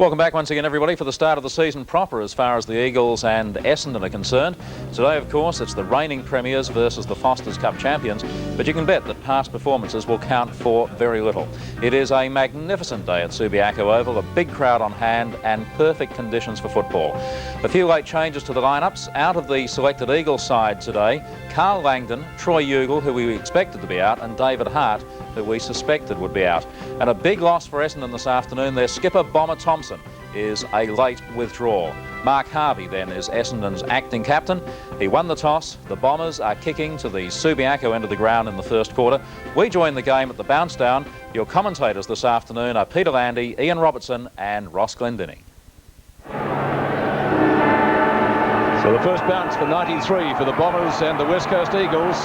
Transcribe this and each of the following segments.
Welcome back once again, everybody, for the start of the season proper as far as the Eagles and Essendon are concerned. Today, of course, it's the reigning premiers versus the Foster's Cup champions, but you can bet that past performances will count for very little. It is a magnificent day at Subiaco Oval, a big crowd on hand and perfect conditions for football. A few late changes to the lineups. Out of the selected Eagles side today, Karl Langdon, Troy Ugle, who we expected to be out, and David Hart, who we suspected would be out. And a big loss for Essendon this afternoon. Their skipper, Bomber Thompson, is a late withdrawal. Mark Harvey then is Essendon's acting captain. He won the toss. The Bombers are kicking to the Subiaco end of the ground in the first quarter. We join the game at the bounce down. Your commentators this afternoon are Peter Landy, Ian Robertson and Ross Glendinning. So the first bounce for 93 for the Bombers and the West Coast Eagles.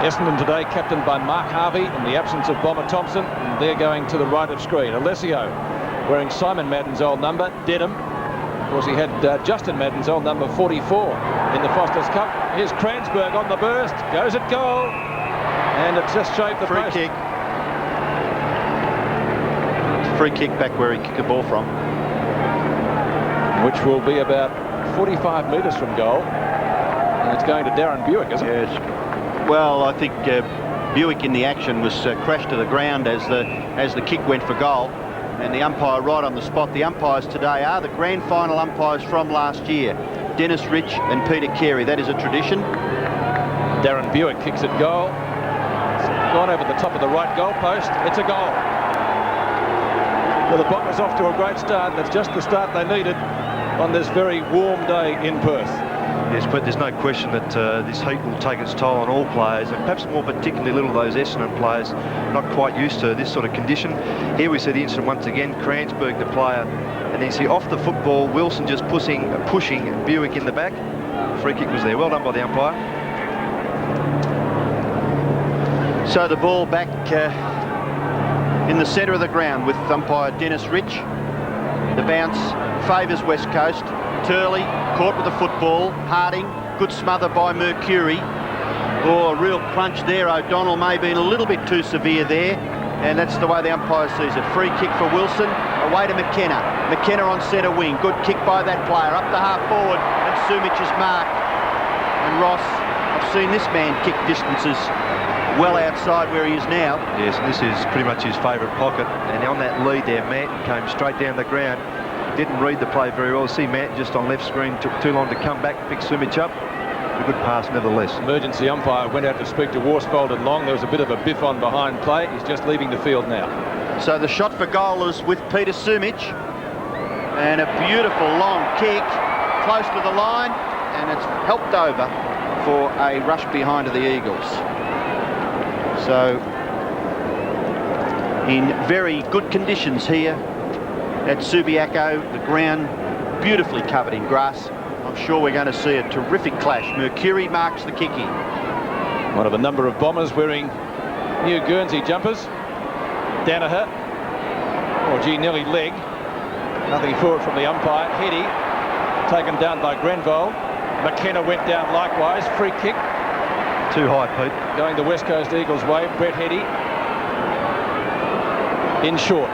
Essendon today captained by Mark Harvey in the absence of Bomber Thompson, and they're going to the right of screen. Alessio wearing Simon Madden's old number, Dedham. Of course, he had Justin Madden's old number 44 in the Foster's Cup. Here's Kransberg on the burst, goes at goal, and it's just shaved the free post. Kick. Free kick back where he kicked the ball from. Which will be about 45 metres from goal. And it's going to Darren Bewick, isn't it? Yes. Well, I think Bewick in the action was crashed to the ground as the kick went for goal. And the umpire right on the spot. The umpires today are the grand final umpires from last year. Dennis Rich and Peter Carey. That is a tradition. Darren Bewick kicks at goal. It's gone over the top of the right goal post. It's a goal. Well, the Bombers off to a great start. That's just the start they needed on this very warm day in Perth. Yes, but there's no question that this heat will take its toll on all players, and perhaps more particularly little those Essendon players not quite used to this sort of condition. Here we see the incident once again, Kransberg the player, and you see off the football, Wilson just pushing Bewick in the back. Free kick was there. Well done by the umpire. So the ball back in the centre of the ground with umpire Dennis Rich. The bounce favours West Coast. Turley caught with the football. Harding, good smother by Mercury. Oh, a real crunch there. O'Donnell may have been a little bit too severe there, and that's the way the umpire sees it. Free kick for Wilson, away to McKenna. McKenna on centre wing. Good kick by that player. Up the half forward, and Sumich is marked. And Ross, I've seen this man kick distances well outside where he is now. Yes, and this is pretty much his favourite pocket, and on that lead there, Manton came straight down the ground. Didn't read the play very well. See Matt just on left screen, took too long to come back, pick Sumich up. A good pass nevertheless. Emergency umpire went out to speak to Worsfold and Long. There was a bit of a biff on behind play. He's just leaving the field now. So the shot for goal is with Peter Sumich, and a beautiful long kick close to the line, and it's helped over for a rush behind of the Eagles. So in very good conditions here at Subiaco, the ground beautifully covered in grass. I'm sure we're going to see a terrific clash. Mercury marks the kick in. One of a number of Bombers wearing new Guernsey jumpers. Danaher. Oh, gee, nearly leg. Nothing for it from the umpire. Heady, taken down by Grenville. McKenna went down likewise. Free kick. Too high, Pete. Going the West Coast Eagles way. Brett Heady. In short.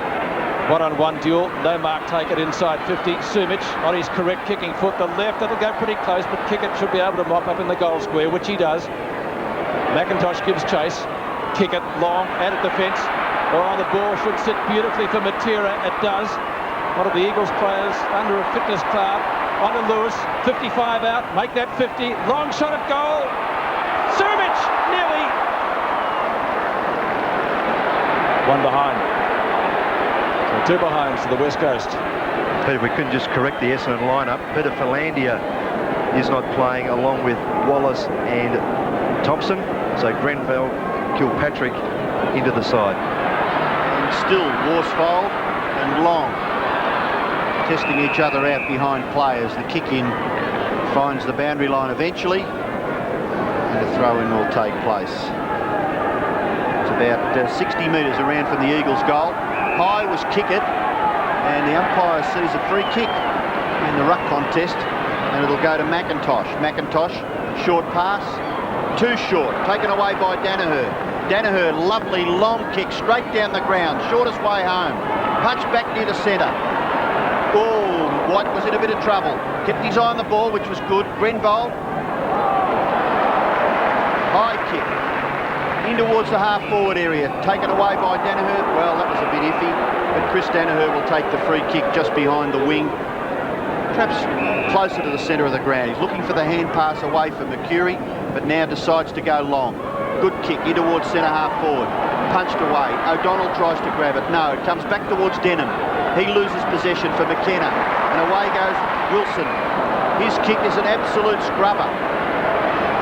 One-on-one duel, no mark taken inside 50. Sumich on his correct kicking foot, the left, it'll go pretty close, but Kickett should be able to mop up in the goal square, which he does. McIntosh gives chase. Kickett long out of defence. Oh, the ball should sit beautifully for Matera. It does. One of the Eagles players under a fitness cloud. On to Lewis. 55 out. Make that 50. Long shot at goal. Sumich nearly. One behind. Two behinds to the West Coast. Peter, we couldn't just correct the Essendon lineup. Peter Philandia is not playing along with Wallace and Thompson. So Grenfell, Kilpatrick into the side. And still Worsfold and Long testing each other out behind players. The kick in finds the boundary line eventually, and a throw in will take place. It's about 60 metres around from the Eagles' goal. High was Kickett, and the umpire sees a free kick in the ruck contest, and it'll go to McIntosh. McIntosh, short pass, too short, taken away by Danaher. Danaher, lovely long kick straight down the ground, shortest way home. Punch back near the centre. Oh, White was in a bit of trouble. Kept his eye on the ball, which was good. Grenvold. High kick. In towards the half-forward area. Taken away by Danaher. Well, that was a bit iffy. But Chris Danaher will take the free kick just behind the wing. Perhaps closer to the centre of the ground. He's looking for the hand pass away from Mercury, but now decides to go long. Good kick in towards centre half-forward. Punched away. O'Donnell tries to grab it. No, it comes back towards Denham. He loses possession for McKenna. And away goes Wilson. His kick is an absolute scrubber.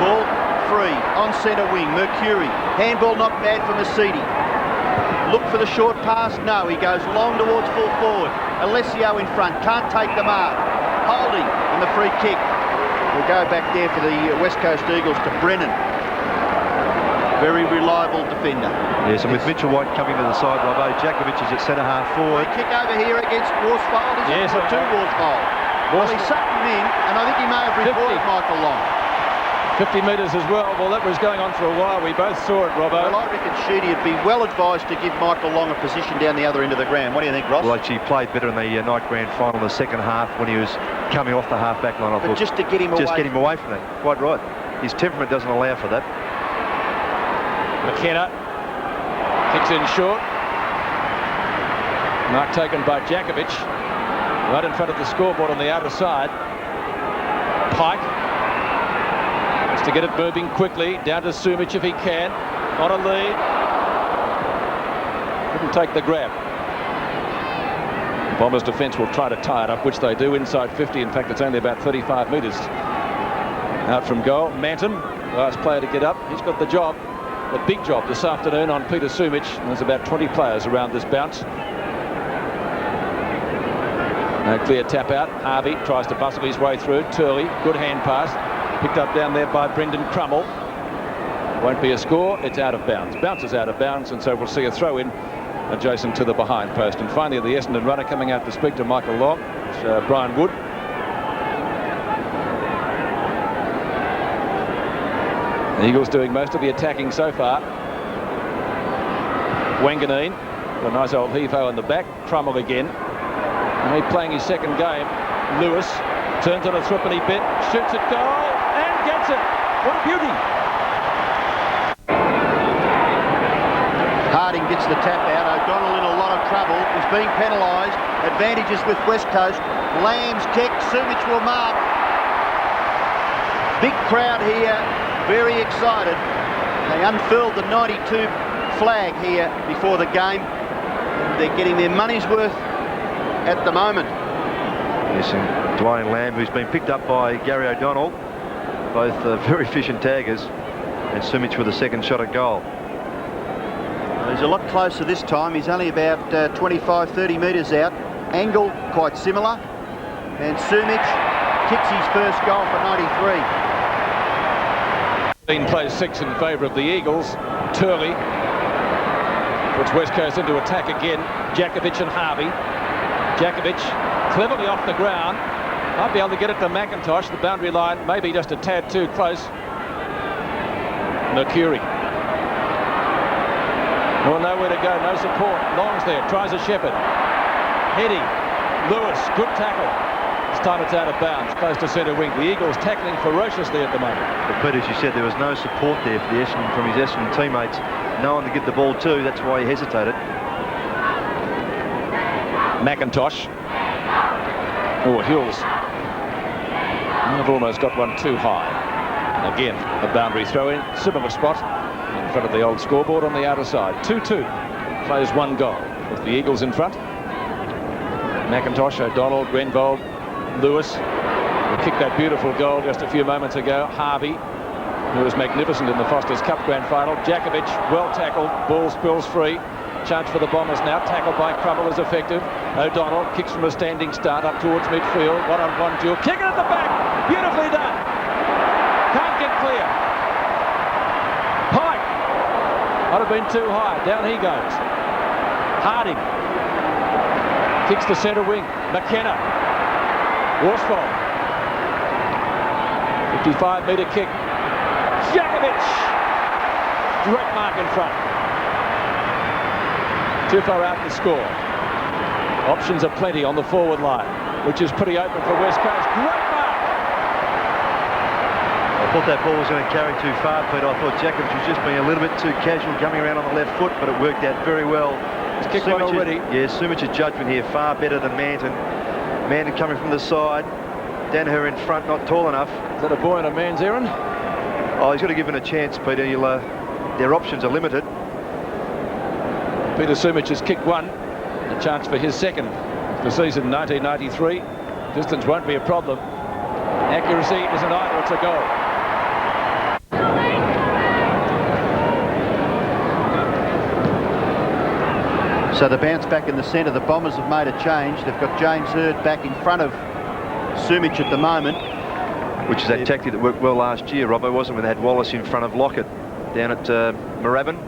Ball free on centre wing. Mercury. Handball not bad for Mercedes. Look for the short pass. No, he goes long towards full forward. Alessio in front. Can't take the mark. Holding and the free kick. Will go back there for the West Coast Eagles to Brennan. Very reliable defender. Yes, and with Mitchell White coming to the side, Robbo, Jakovich is at centre half forward. Free kick over here against Worsfold. Yes, to Worsfold. Well, he sucked him in, and I think he may have reported Michael Long. 50 metres as well. Well, that was going on for a while. We both saw it, Robbo. Well, I reckon Sheedy would be well advised to give Michael Long a position down the other end of the ground. What do you think, Ross? Well, actually, he played better in the night grand final in the second half when he was coming off the half-back line. But just to get him away. Just get him away from that. Quite right. His temperament doesn't allow for that. McKenna kicks in short. Mark taken by Jakovich. Right in front of the scoreboard on the outer side. Pike wants to get it moving quickly. Down to Sumich if he can. On a lead. Couldn't take the grab. Bombers defence will try to tie it up, which they do inside 50. In fact, it's only about 35 metres out from goal. Manton, last player to get up. He's got the job. A big job this afternoon on Peter Sumich. There's about 20 players around this bounce. No clear tap out. Harvey tries to bustle his way through. Turley, good hand pass. Picked up down there by Brendan Crummell. Won't be a score. It's out of bounds. Bounces out of bounds, and so we'll see a throw in adjacent to the behind post. And finally, the Essendon runner coming out to speak to Michael Long. It's Brian Wood. The Eagles doing most of the attacking so far. Wanganeen, a nice old heave-ho in the back. Crummell again. And he's playing his second game. Lewis turns on a threepenny bit, shoots at goal, and gets it. What a beauty. Harding gets the tap out. O'Donnell in a lot of trouble. He's being penalised. Advantages with West Coast. Lamb's kick. Sumich will mark. Big crowd here. Very excited. They unfurled the 92 flag here before the game. They're getting their money's worth at the moment. Yes, and Dwayne Lamb, who's been picked up by Gary O'Donnell, both very efficient taggers, and Sumich with a second shot at goal. He's a lot closer this time. He's only about 25-30 metres out. Angle quite similar. And Sumich kicks his first goal for 93. Plays 6 in favour of the Eagles. Turley puts West Coast into attack again. Jakovich and Harvey. Jakovich cleverly off the ground. Might be able to get it to McIntosh. The boundary line maybe just a tad too close. Mercury. Well, nowhere to go, no support. Long's there, tries a shepherd. Heady. Lewis, good tackle. This time it's out of bounds, close to centre wing. The Eagles tackling ferociously at the moment. But Peter, as you said, there was no support there for the Essendon, from his Essendon teammates. No one to give the ball to, that's why he hesitated. McIntosh. Oh, Hills. I've almost got one too high. Again, a boundary throw in, similar spot in front of the old scoreboard on the outer side. 2-2. Plays one goal with the Eagles in front. McIntosh, O'Donnell, Grenvold, Lewis who kicked that beautiful goal just a few moments ago. Harvey, who was magnificent in the Foster's Cup Grand Final. Jakovich, well tackled, ball spills free. Chance for the Bombers now, tackled by Crummell is effective. O'Donnell kicks from a standing start up towards midfield. One-on-one duel, kick it at the back, beautifully done. Can't get clear. Pike, might have been too high, down he goes. Harding kicks to centre wing. McKenna. Worsfold. 55-metre kick. Jakovich. Direct mark in front. Too far out to score. Options are plenty on the forward line. which is pretty open for West Coast. Great mark! I thought that ball was going to carry too far, Peter. I thought Jakovich was just being a little bit too casual, coming around on the left foot, but it worked out very well. He's kicked one already. Sumich's judgment here far better than Manton. Manton coming from the side. Danaher in front, not tall enough. Is that a boy on a man's errand? Oh, he's got to give him a chance, Peter. Their options are limited. Peter Sumich has kicked one. A chance for his second. The season 1993. Distance won't be a problem. Accuracy isn't either. It's a goal. So the bounce back in the centre. The Bombers have made a change. They've got James Hird back in front of Sumich at the moment. Which is that tactic that worked well last year, Robbo, wasn't when they had Wallace in front of Lockett down at Moorabbin?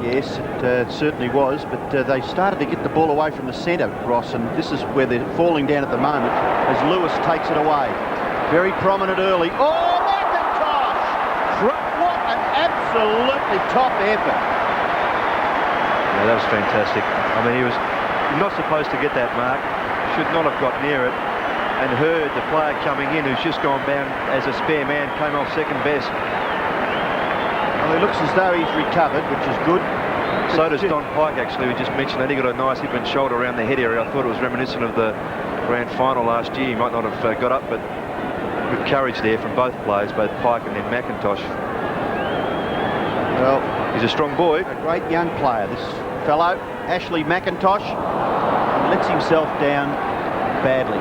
Yes, it certainly was, but they started to get the ball away from the centre, Ross, and this is where they're falling down at the moment as Lewis takes it away. Very prominent early. Oh, McIntosh! What an absolutely top effort. Yeah, that was fantastic. I mean, he was not supposed to get that mark, should not have got near it. And Hird, the player coming in, who's just gone down as a spare man, came off second best. Well, it looks as though he's recovered, which is good. So does Don Pike, actually. We just mentioned that he got a nice hip and shoulder around the head area. I thought it was reminiscent of the grand final last year. He might not have got up, but good courage there from both players, both Pike and then McIntosh. Well, he's a strong boy. A great young player, this fellow, Ashley McIntosh, lets himself down badly.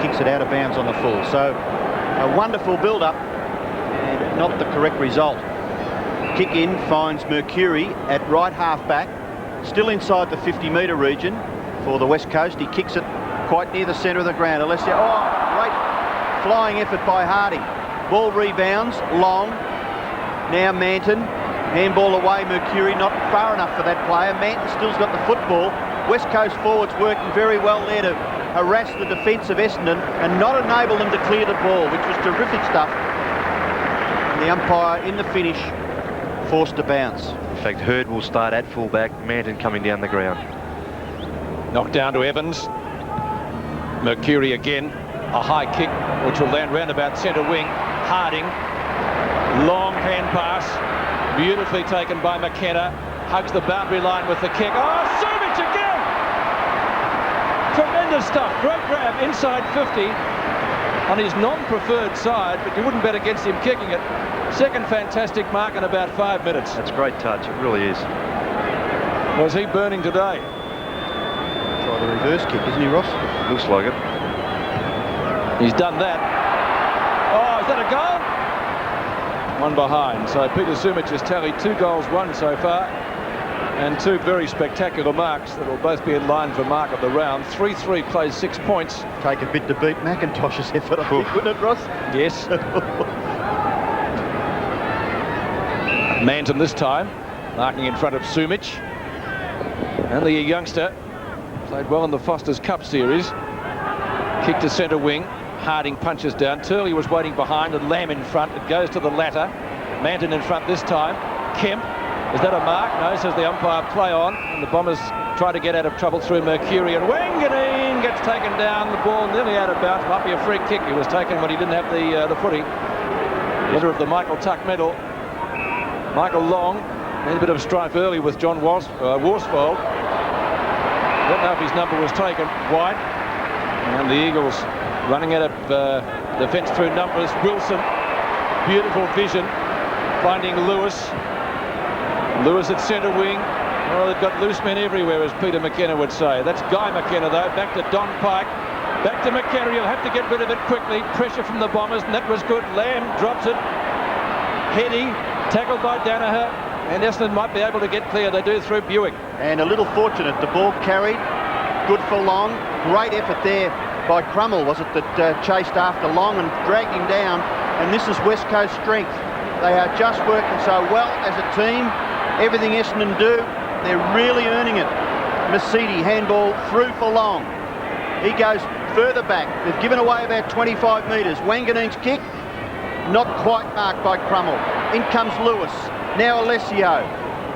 Kicks it out of bounds on the full. So a wonderful build-up and not the correct result. Kick in finds Mercury at right half-back, still inside the 50-metre region for the West Coast. He kicks it quite near the centre of the ground. Alessio, great flying effort by Harding. Ball rebounds, long. Now Manton, handball away, Mercury not far enough for that player. Manton still's got the football. West Coast forwards working very well there to harass the defence of Essendon and not enable them to clear the ball, which was terrific stuff. And the umpire in the finish forced to bounce. In fact, Hird will start at full-back, Manton coming down the ground. Knocked down to Evans. Mercury again. A high kick, which will land round about centre wing. Harding. Long hand pass. Beautifully taken by McKenna. Hugs the boundary line with the kick. Oh, Sumich again! Tremendous stuff. Great grab inside 50 on his non-preferred side, but you wouldn't bet against him kicking it. Second fantastic mark in about 5 minutes. That's a great touch. It really is. Was he burning today? Try the reverse kick, isn't he, Ross? Looks like it. He's done that. Oh, is that a goal? One behind. So Peter Sumich has tallied 2 goals, 1 so far, and 2 very spectacular marks that will both be in line for mark of the round. 3-3 plays 6 points. Take a bit to beat McIntosh's effort, I think, wouldn't it, Ross? Yes. Manton this time, marking in front of Sumich. And the youngster played well in the Foster's Cup series. Kick to centre wing. Harding punches down. Turley was waiting behind and Lamb in front. It goes to the latter. Manton in front this time. Kemp. Is that a mark? No, says the umpire. Play on. And the Bombers try to get out of trouble through Mercury. And Wanganeen gets taken down. The ball nearly out of bounds. Might be a free kick. He was taken when he didn't have the footy. Winner of the Michael Tuck medal. Michael Long. Had a bit of strife early with John Worsfold. Don't know if his number was taken. White. And the Eagles running out of defence through numbers. Wilson, beautiful vision, finding Lewis. Lewis at centre wing. Oh, they've got loose men everywhere, as Peter McKenna would say. That's Guy McKenna, though. Back to Don Pike. Back to McKenna. He'll have to get rid of it quickly. Pressure from the Bombers, and that was good. Lamb drops it. Heady, tackled by Danaher. And Essendon might be able to get clear. They do through Bewick. And a little fortunate. The ball carried. Good for Long. Great effort there by Crummell, was it, that chased after Long and dragged him down. And this is West Coast strength. They are just working so well as a team. Everything Essendon do, they're really earning it. Masidi, handball through for Long. He goes further back. They've given away about 25 metres. Wanganeen's kick, not quite marked by Crummell. In comes Lewis. Now Alessio.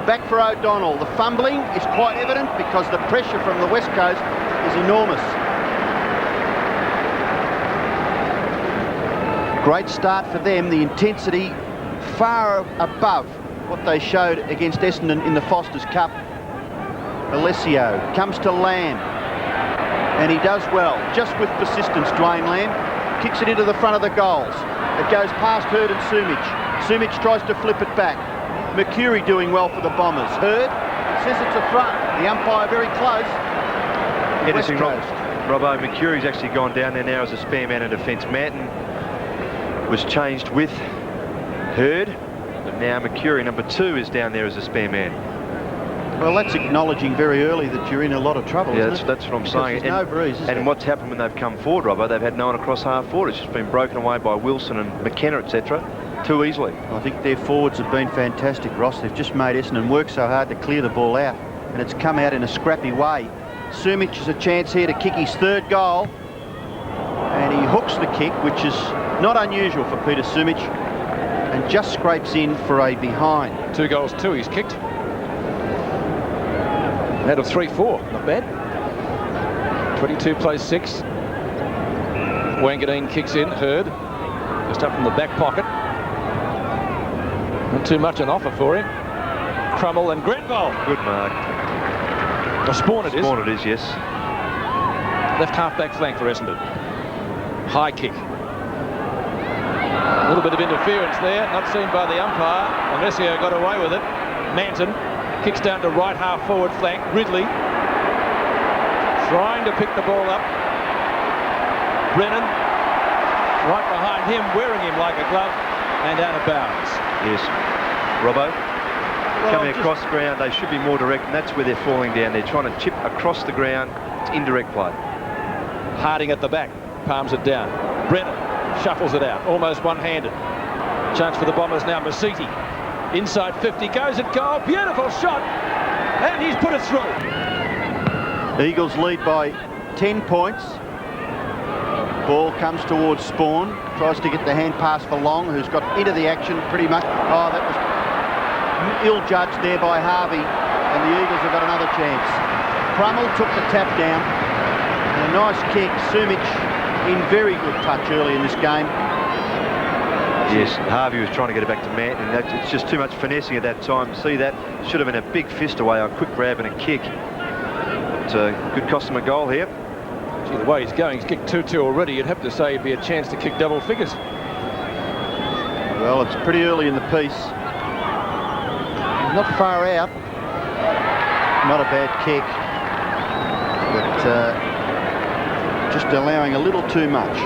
Back for O'Donnell. The fumbling is quite evident because the pressure from the West Coast is enormous. Great start for them. The intensity far above what they showed against Essendon in the Foster's Cup. Alessio comes to Lamb, and he does well, just with persistence. Dwayne Lamb kicks it into the front of the goals. It goes past Hurd and Sumich. Sumich tries to flip it back. Mercury doing well for the Bombers. Hurd says it's a front. The umpire very close. Anything wrong? Robbo, Mercury's actually gone down there now as a spare man in defence. Manton was changed with Hurd, but now Mercury, number 2, is down there as a spare man. Well, that's acknowledging very early that you're in a lot of trouble. Yeah, isn't that's what I'm saying. There's no breeze, is there? What's happened when they've come forward, Robbo, they've had no one across half forward. It's just been broken away by Wilson and McKenna, etc. too easily. I think their forwards have been fantastic, Ross. They've just made Essendon work so hard to clear the ball out, and it's come out in a scrappy way. Sumich has a chance here to kick his 3rd goal, and he hooks the kick, which is not unusual for Peter Sumich, and just scrapes in for a behind. 2 goals, 2 he's kicked. Out of 3-4, not bad. 22 plays 6. Wangadeen kicks in. Hurd just up from the back pocket. Not too much an offer for him. Crummell and Grenville. Good mark. Spawn it is. Spawn it is, yes. Left half-back flank for Essendon. High kick. A little bit of interference there, not seen by the umpire. Alessio got away with it. Manton kicks down to right half forward flank. Ridley trying to pick the ball up. Brennan right behind him, wearing him like a glove, and out of bounds. Yes. Robbo, coming across the ground, they should be more direct, and that's where they're falling down. They're trying to chip across the ground. It's indirect play. Harding at the back, palms it down. Brennan shuffles it out, almost one-handed. Chance for the Bombers now. Masiti inside 50, goes at goal. Beautiful shot, and he's put it through. Eagles lead by 10 points. Ball comes towards Spawn, tries to get the hand pass for Long, who's got into the action pretty much. Oh, that was ill-judged there by Harvey, and the Eagles have got another chance. Crummell took the tap down, and a nice kick. Sumich in very good touch early in this game. Yes, Harvey was trying to get it back to Manton, and it's just too much finessing at that time. See that? Should have been a big fist away, a quick grab and a kick. But good cost him a goal here. Gee, the way he's going, he's kicked 2-2 already. You'd have to say it'd be a chance to kick double figures. Well, it's pretty early in the piece. Not far out. Not a bad kick. But just allowing a little too much.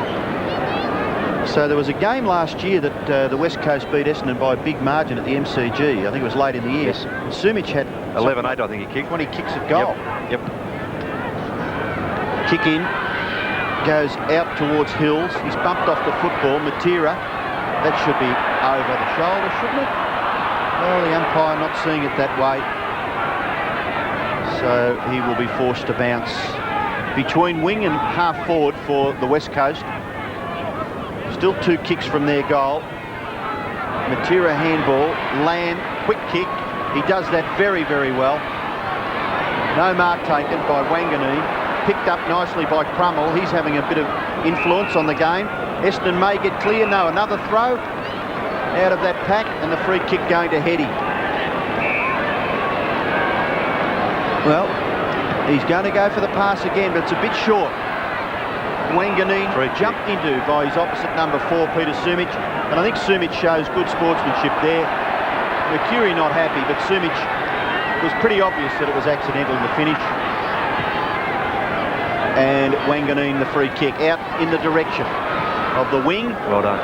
So there was a game last year that the West Coast beat Essendon by a big margin at the MCG. I think it was late in the year. Yes. Sumich had 11-8, I think he kicked. When he kicks at goal. Yep. Kick in, goes out towards Hills. He's bumped off the football. Matera, that should be over the shoulder, shouldn't it? Well, the umpire not seeing it that way. So he will be forced to bounce between wing and half forward for the West Coast. Still 2 kicks from their goal. Matera handball. Lamb, quick kick. He does that very, very well. No mark taken by Wanganeen. Picked up nicely by Crummell. He's having a bit of influence on the game. Essendon may get clear. No, another throw out of that pack, and the free kick going to Heady. Well, he's going to go for the pass again, but it's a bit short. Wanganeen jumped into by his opposite number 4, Peter Sumich, and I think Sumich shows good sportsmanship there. Mercury not happy, but Sumich, it was pretty obvious that it was accidental in the finish. And Wanganeen the free kick out in the direction of the wing. Well done.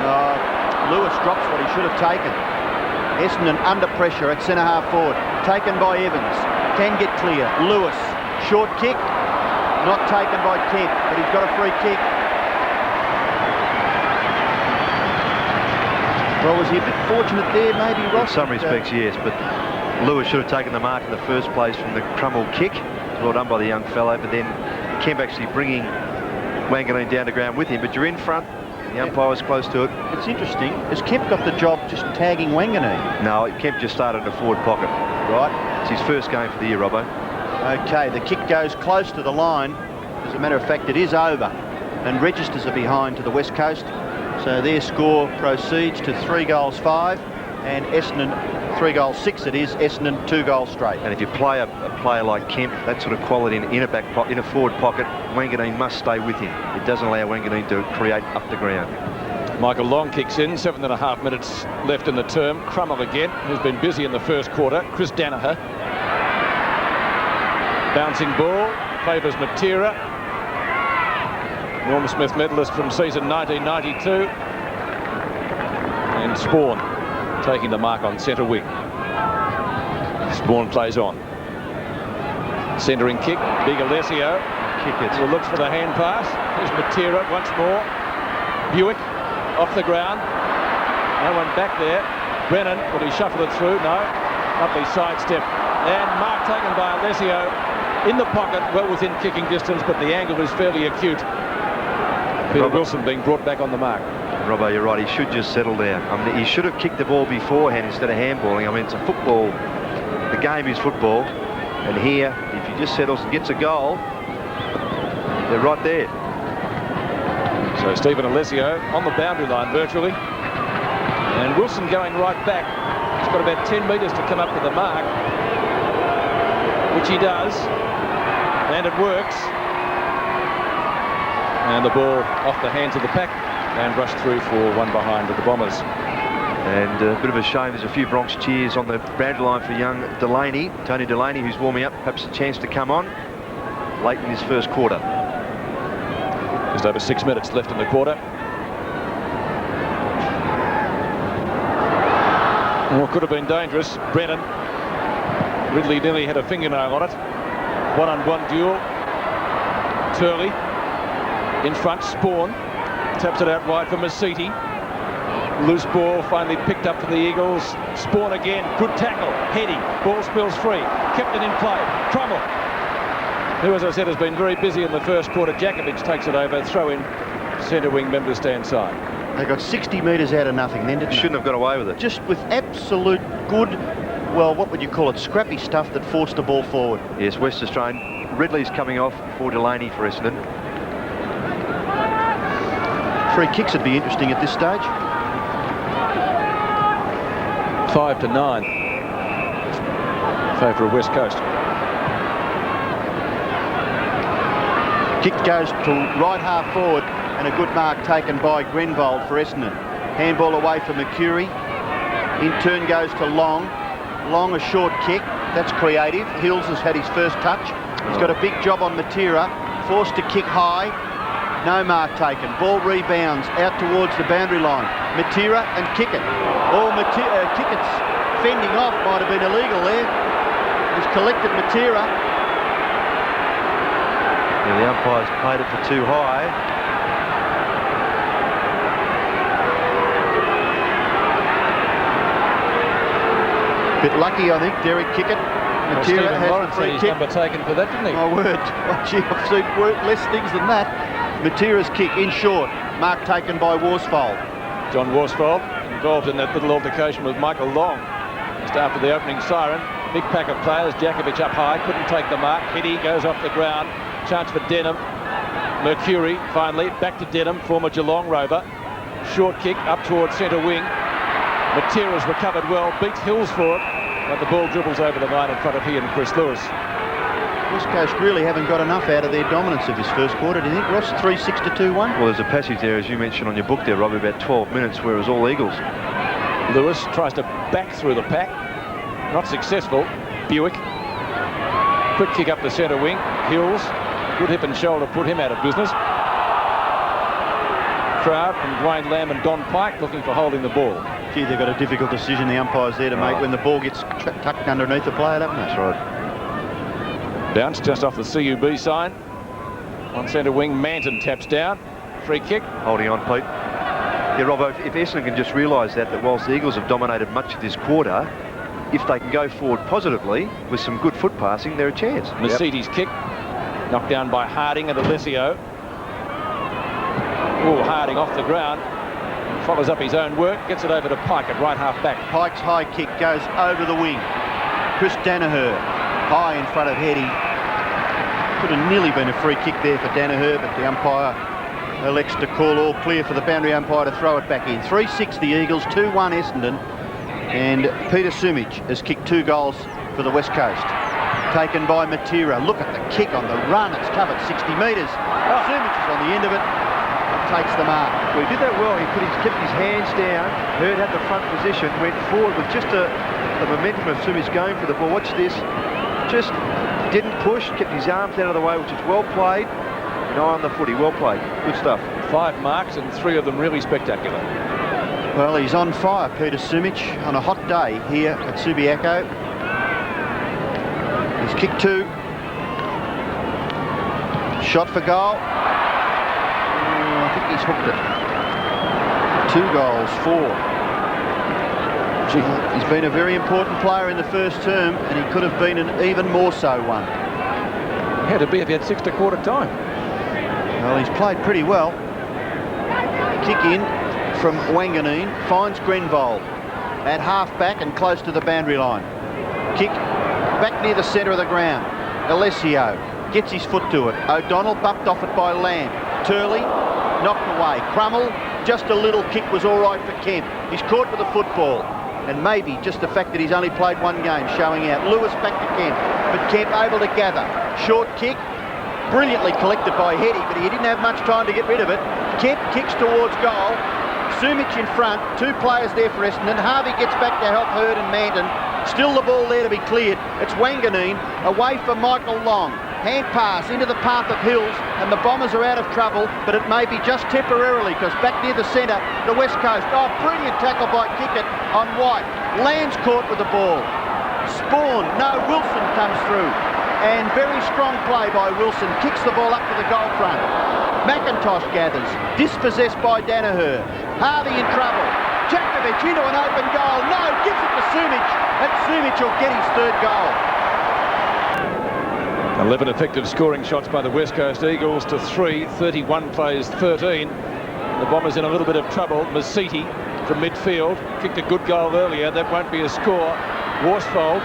Lewis drops what he should have taken. Essendon under pressure at centre half forward. Taken by Evans. Can get clear. Lewis, short kick. Not taken by Kent, but he's got a free kick. Well, was he a bit fortunate there, maybe, Ross? In some respects, yes, but Lewis should have taken the mark in the first place from the Crummell kick. Well done by the young fellow, but then Kemp actually bringing Wanganeen down to ground with him. But you're in front. The umpire was close to it. It's interesting. Has Kemp got the job just tagging Wanganeen? No, Kemp just started in the forward pocket. Right. It's his first game for the year, Robbo. Okay, the kick goes close to the line. As a matter of fact, it is over, and registers a behind to the West Coast. So their score proceeds to 3 goals 5, and Essendon 3 goals 6 it is, Essendon 2 goals straight. And if you play a player like Kemp, that sort of quality in a forward pocket, Wanganeen must stay with him. It doesn't allow Wanganeen to create up the ground. Michael Long kicks in, 7.5 minutes left in the term. Crummell again, who's been busy in the first quarter. Chris Danaher. Bouncing ball, favours Matera. Norm Smith medalist from season 1992. And Spawn taking the mark on centre wing. Spawn plays on. Centering kick, big Alessio. Kick it. Well, looks for the hand pass. Here's Matera once more. Bewick off the ground. No one back there. Brennan, will he shuffle it through? No. Lovely sidestep. And mark taken by Alessio in the pocket, well within kicking distance, but the angle is fairly acute. Peter Wilson being brought back on the mark. Robbo, you're right. He should just settle down. I mean, he should have kicked the ball beforehand instead of handballing. I mean, it's a football. The game is football. And here, if he just settles and gets a goal, they're right there. So Stephen Alessio on the boundary line virtually. And Wilson going right back. He's got about 10 metres to come up to the mark, which he does. And it works. And the ball off the hands of the pack and rushed through for one behind to the Bombers. And a bit of a shame, there's a few Bronx cheers on the boundary line for young Delaney, Tony Delaney, who's warming up, perhaps a chance to come on late in this first quarter. Just over 6 minutes left in the quarter. Well, could have been dangerous. Brennan. Ridley nearly had a fingernail on it. One-on-one duel. Turley in front. Spawn taps it out wide for Masiti. Loose ball finally picked up for the Eagles. Spawn again. Good tackle. Heady. Ball spills free. Kept it in play. Crummell, who, as I said, has been very busy in the first quarter. Jakovich takes it over. Throw in centre wing, member stand side. They got 60 metres out of nothing then, didn't they? Shouldn't have got away with it. Just with absolute good, well, what would you call it, scrappy stuff that forced the ball forward. Yes, West Australian. Ridley's coming off for Delaney for Essendon. Free kicks would be interesting at this stage. 5-9. Favour of West Coast. Kick goes to right half forward and a good mark taken by Grenvold for Essendon. Handball away for Mercury. In turn goes to Long. Long, a short kick. That's creative. Hills has had his first touch. He's got a big job on Matera. Forced to kick high. No mark taken. Ball rebounds out towards the boundary line. Matera and Kickett. Oh, Kickett's fending off. Might have been illegal there. He's collected Matera. Yeah, the umpire's played it for too high. Bit lucky, I think, Derek Kickett. Matera has the free kick. Number taken for that, didn't he? My word. Oh, gee, I've seen less things than that. Matera's kick in short. Mark taken by Worsfold. John Worsfold involved in that little altercation with Michael Long just after the opening siren. Big pack of players. Jakovich up high, couldn't take the mark. Hitty goes off the ground. Chance for Denham. Mercury finally back to Denham, former Geelong Rover. Short kick up towards centre wing. Matera's recovered well, beats Hills for it, but the ball dribbles over the line in front of he and Chris Lewis. West Coast really haven't got enough out of their dominance of this first quarter, do you think, Ross? 3-6 to 2-1? Well, there's a passage there, as you mentioned on your book there, Robbie, about 12 minutes where it was all Eagles. Lewis tries to back through the pack. Not successful. Bewick. Quick kick up the centre wing. Hills. Good hip and shoulder put him out of business. Crowd from Dwayne Lamb and Don Pike looking for holding the ball. Gee, they've got a difficult decision, the umpires there, to make when the ball gets tucked underneath the player, haven't they? That's right. Bounce just off the CUB sign. On centre wing, Manton taps down. Free kick. Holding on, Pete. Yeah, Robbo, if Essendon can just realise that whilst the Eagles have dominated much of this quarter, if they can go forward positively with some good foot passing, they're a chance. Mercedes kick. Knocked down by Harding and Alessio. Oh, Harding off the ground. Follows up his own work. Gets it over to Pike at right half back. Pike's high kick goes over the wing. Chris Danaher high in front of Heady. Could have nearly been a free kick there for Danaher, but the umpire elects to call all clear for the boundary umpire to throw it back in. 3-6 the Eagles, 2-1 Essendon, and Peter Sumich has kicked 2 goals for the West Coast. Taken by Matera. Look at the kick on the run. It's covered 60 metres. Sumich is on the end of it. Takes the mark. Well, he did that well. He kept his hands down. Hurd had the front position, went forward with just the momentum of Sumich going for the ball. Watch this. Just didn't push, kept his arms out of the way, which is well played. An eye on the footy. Well played. Good stuff. 5 marks and 3 of them really spectacular. Well, he's on fire, Peter Sumich, on a hot day here at Subiaco. He's kicked 2. Shot for goal. I think he's hooked it. 2 goals, 4. He's been a very important player in the first term, and he could have been an even more so one. Had to be if he had 6 to quarter time. Well, he's played pretty well. Kick in from Wanganeen, finds Grenville at half-back and close to the boundary line. Kick back near the centre of the ground. Alessio gets his foot to it. O'Donnell bumped off it by Lamb. Turley knocked away. Crummell, just a little kick was all right for Kemp. He's caught with the football. And maybe just the fact that he's only played 1 game showing out. Lewis back to Kemp, but Kemp able to gather. Short kick, brilliantly collected by Heady, but he didn't have much time to get rid of it. Kemp kicks towards goal. Sumich in front, 2 players there for Essendon. Harvey gets back to help Hurd and Manton. Still the ball there to be cleared. It's Wanganeen away for Michael Long. Hand pass into the path of Hills, and the Bombers are out of trouble, but it may be just temporarily, because back near the centre, the West Coast. Oh, brilliant tackle by Kickett on White. Land's caught with the ball. Spawn, no, Wilson comes through. And very strong play by Wilson. Kicks the ball up to the goal front. McIntosh gathers. Dispossessed by Danaher. Harvey in trouble. Jakovich into an open goal. No, gives it to Sumich. And Sumich will get his 3rd goal. 11 effective scoring shots by the West Coast Eagles to 3. 31 plays 13. The Bombers in a little bit of trouble. Masiti from midfield. Kicked a good goal earlier. That won't be a score. Worsfold.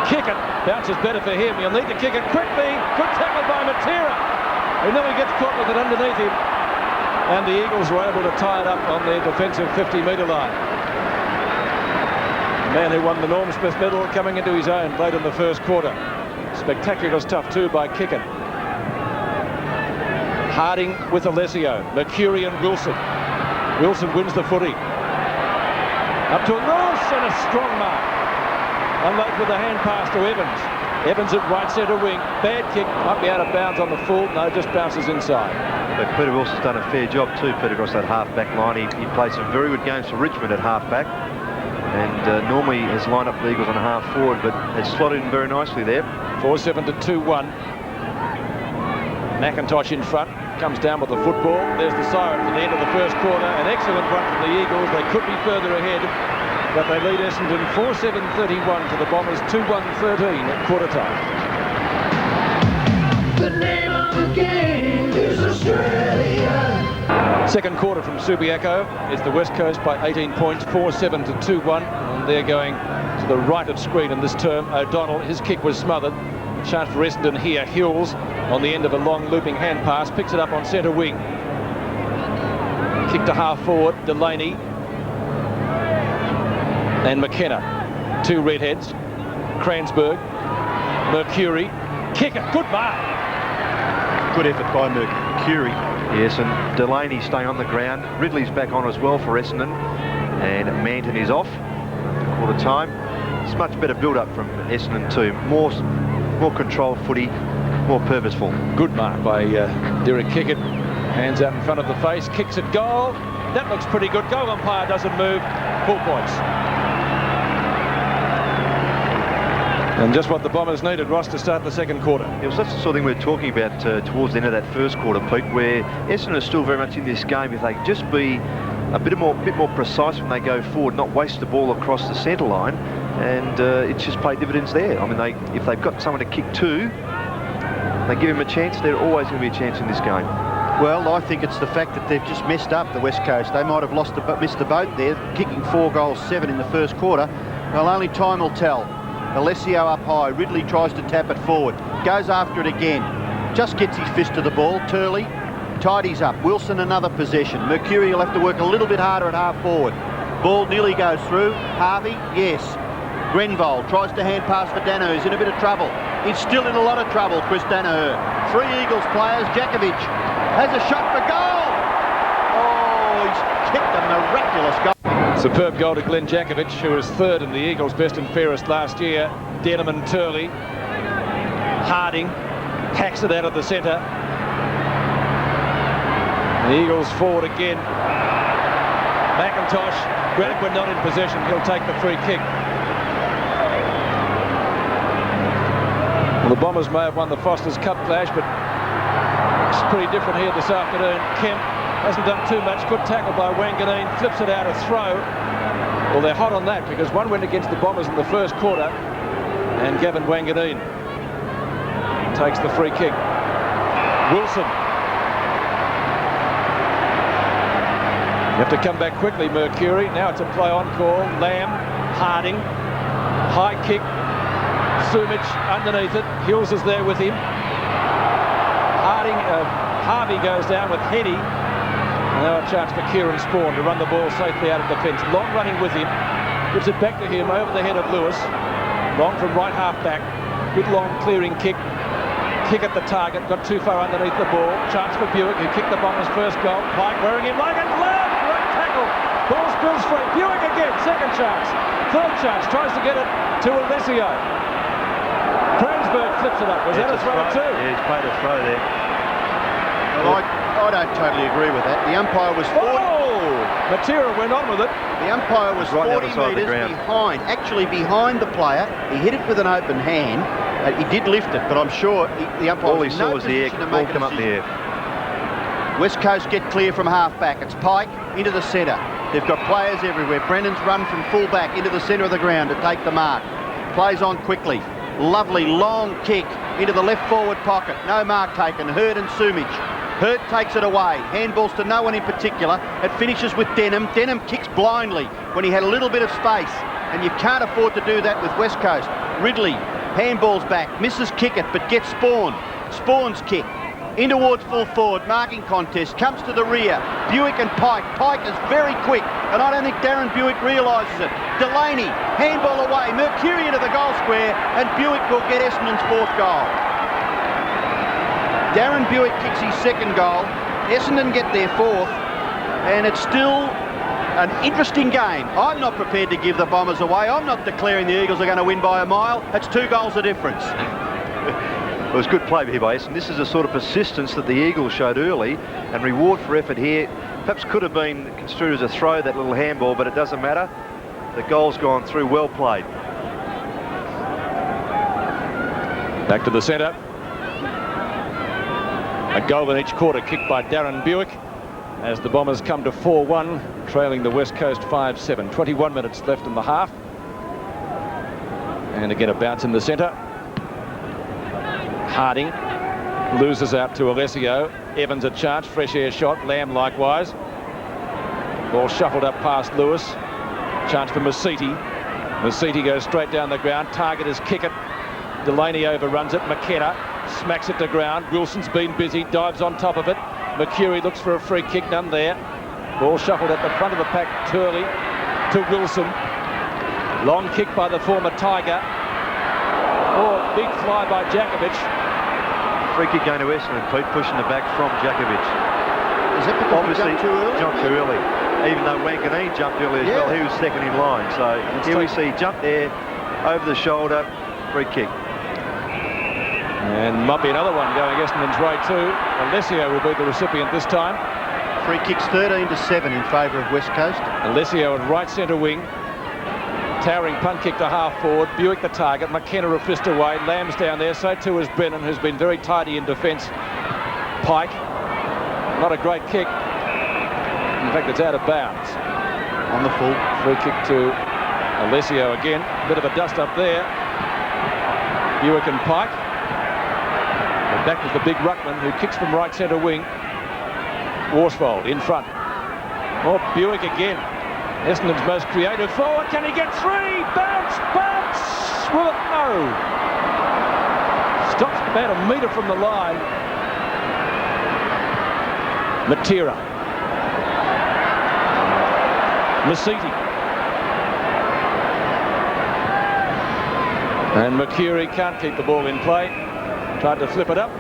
Kick it. Bounces better for him. He'll need to kick it quickly. Good tackle by Matera. He nearly gets caught with it underneath him. And the Eagles were able to tie it up on their defensive 50-metre line. The man who won the Norm Smith medal coming into his own late in the first quarter. Spectacular stuff too by Kicken. Harding with Alessio. Mercury and Wilson. Wilson wins the footy. Up to Ross and a strong mark. Unlike with the hand pass to Evans. Evans at right centre wing. Bad kick. Might be out of bounds on the full. No, just bounces inside. But Peter Wilson's done a fair job too, Peter, across that half-back line. He played some very good games for Richmond at half-back. And normally has lined up the Eagles on a half-forward, but it's slotted in very nicely there. 4-7 to 2-1. McIntosh in front. Comes down with the football. There's the siren at the end of the first quarter. An excellent run from the Eagles. They could be further ahead, but they lead Essendon 4-7-31 to the Bombers 2-1-13 at quarter time. The name of the game is Australia. Second quarter from Subiaco. It's the West Coast by 18 points, 4-7 to 2-1. And they're going to the right of screen in this term. O'Donnell, his kick was smothered. A chance for Essendon here. Hills on the end of a long looping hand pass. Picks it up on centre wing. Kick to half forward. Delaney. And McKenna. 2 redheads. Cransberg. Mercury. Kick it. Good mark. Good effort by Mercury. Yes, and Delaney staying on the ground. Ridley's back on as well for Essendon. And Manton is off. Quarter time. It's much better build-up from Essendon too. More controlled footy, more purposeful. Good mark by Derek Kickett. Hands out in front of the face. Kicks it goal. That looks pretty good. Goal umpire doesn't move. Full points. And just what the Bombers needed, Ross, to start the second quarter. It was that's the sort of thing we were talking about towards the end of that first quarter, Pete, where Essendon is still very much in this game. If they could just be a bit more precise when they go forward, not waste the ball across the centre line, and it's just paid dividends there. I mean, if they've got someone to kick to, they give him a chance. There's always going to be a chance in this game. Well, I think it's the fact that they've just messed up the West Coast. They might have missed the boat there, kicking 4 goals, 7 in the first quarter. Well, only time will tell. Alessio up high. Ridley tries to tap it forward. Goes after it again. Just gets his fist to the ball. Turley tidies up. Wilson another possession. Mercury will have to work a little bit harder at half forward. Ball nearly goes through. Harvey, yes. Grenville tries to hand pass for Danaher, who's in a bit of trouble. He's still in a lot of trouble, Chris Danaher. 3 Eagles players. Jakovich has a shot for goal. Oh, he's kicked a miraculous goal. Superb goal to Glen Jakovich, who was 3rd in the Eagles' best and fairest last year. Denham and Turley. Harding hacks it out of the centre. The Eagles forward again. McIntosh, Greenwood not in possession. He'll take the free kick. Well, the Bombers may have won the Foster's Cup clash, but it's pretty different here this afternoon. Kemp hasn't done too much. Good tackle by Wanganeen, flips it out a throw. Well, they're hot on that because one went against the Bombers in the first quarter, and Gavin Wanganeen takes the free kick. Wilson. You have to come back quickly, Mercury. Now it's a play on call. Lamb, Harding, high kick. Sumich underneath it. Hills is there with him. Harvey goes down with Heady. Now a chance for Kieran Spawn to run the ball safely out of defence. Long running with him. Gives it back to him over the head of Lewis. Long from right half back. Good long clearing kick. Kick at the target. Got too far underneath the ball. Chance for Bewick, who kicked the Bombers' first goal. Pike wearing him like a glove. Great tackle. Ball spills free. Bewick again. Second chance. Third chance. Tries to get it to Alessio. Kransberg flips it up. Was that a throw too? Yeah, he's played a throw there. Well, I don't totally agree with that. The umpire was 40. Oh! Matera went on with it. The umpire was Right 40 metres behind, actually behind the player. He hit it with an open hand. He did lift it, but I'm sure the umpire All he was in saw no was the air position to ball make a come up in the decision. air. West Coast get clear from half back. It's Pike into the centre. They've got players everywhere. Brennan's run from full back into the centre of the ground to take the mark. Plays on quickly. Lovely long kick into the left forward pocket. No mark taken. Hurd and Sumich. Hurd takes it away. Handballs to no one in particular. It finishes with Denham. Denham kicks blindly when he had a little bit of space, and you can't afford to do that with West Coast. Ridley handballs back, misses kick it, but gets Spawn. Spawn's kick in towards full forward. Marking contest comes to the rear. Bewick and Pike. Pike is very quick, and I don't think Darren Bewick realises it. Delaney, handball away. Mercury into the goal square, and Bewick will get Essendon's 4th goal. Darren Bewick kicks his 2nd goal. Essendon get their 4th, and it's still an interesting game. I'm not prepared to give the Bombers away. I'm not declaring the Eagles are going to win by a mile. It's 2 goals of difference. It was good play here by Essendon. This is a sort of persistence that the Eagles showed early, and reward for effort here. Perhaps could have been construed as a throw, that little handball, but it doesn't matter. The goal's gone through. Well played. Back to the centre. A goal in each quarter kicked by Darren Bewick as the Bombers come to 4-1, trailing the West Coast 5-7. 21 minutes left in the half. And again a bounce in the centre. Harding loses out to Alessio. Evans a chance, fresh air shot. Lamb likewise. Ball shuffled up past Lewis. Chance for Masiti. Masiti goes straight down the ground. Target is kick it. Delaney overruns it. McKenna smacks it to ground. Wilson's been busy, dives on top of it. Mercury looks for a free kick, none there. Ball shuffled at the front of the pack. Turley to Wilson. Long kick by the former Tiger. Oh, big fly by Jakovich. Free kick going to Essendon, Pete, pushing the back from Jakovich. Is that because Obviously, he jumped too early? Even though Wanganeen jumped early as well, he was 2nd in line. So here we see jump there, over the shoulder, free kick. And might be another one going Essendon's way too. Alessio will be the recipient this time. Free kicks 13-7 in favour of West Coast. Alessio at right centre wing. Towering punt kick to half forward. Bewick the target. McKenna a fist away. Lamb's down there. So too is Brennan, who's been very tidy in defence. Pike. Not a great kick. In fact, it's out of bounds. On the full. Free kick to Alessio again. Bit of a dust up there. Bewick and Pike. And back with the big ruckman who kicks from right centre wing. Worsfold in front. Oh, Bewick again. Essendon's most creative forward. Can he get 3? Bounce! Bounce! Will it? No. Stops about a metre from the line. Matera. Masiti. And Mercury can't keep the ball in play. Tried to flip it up.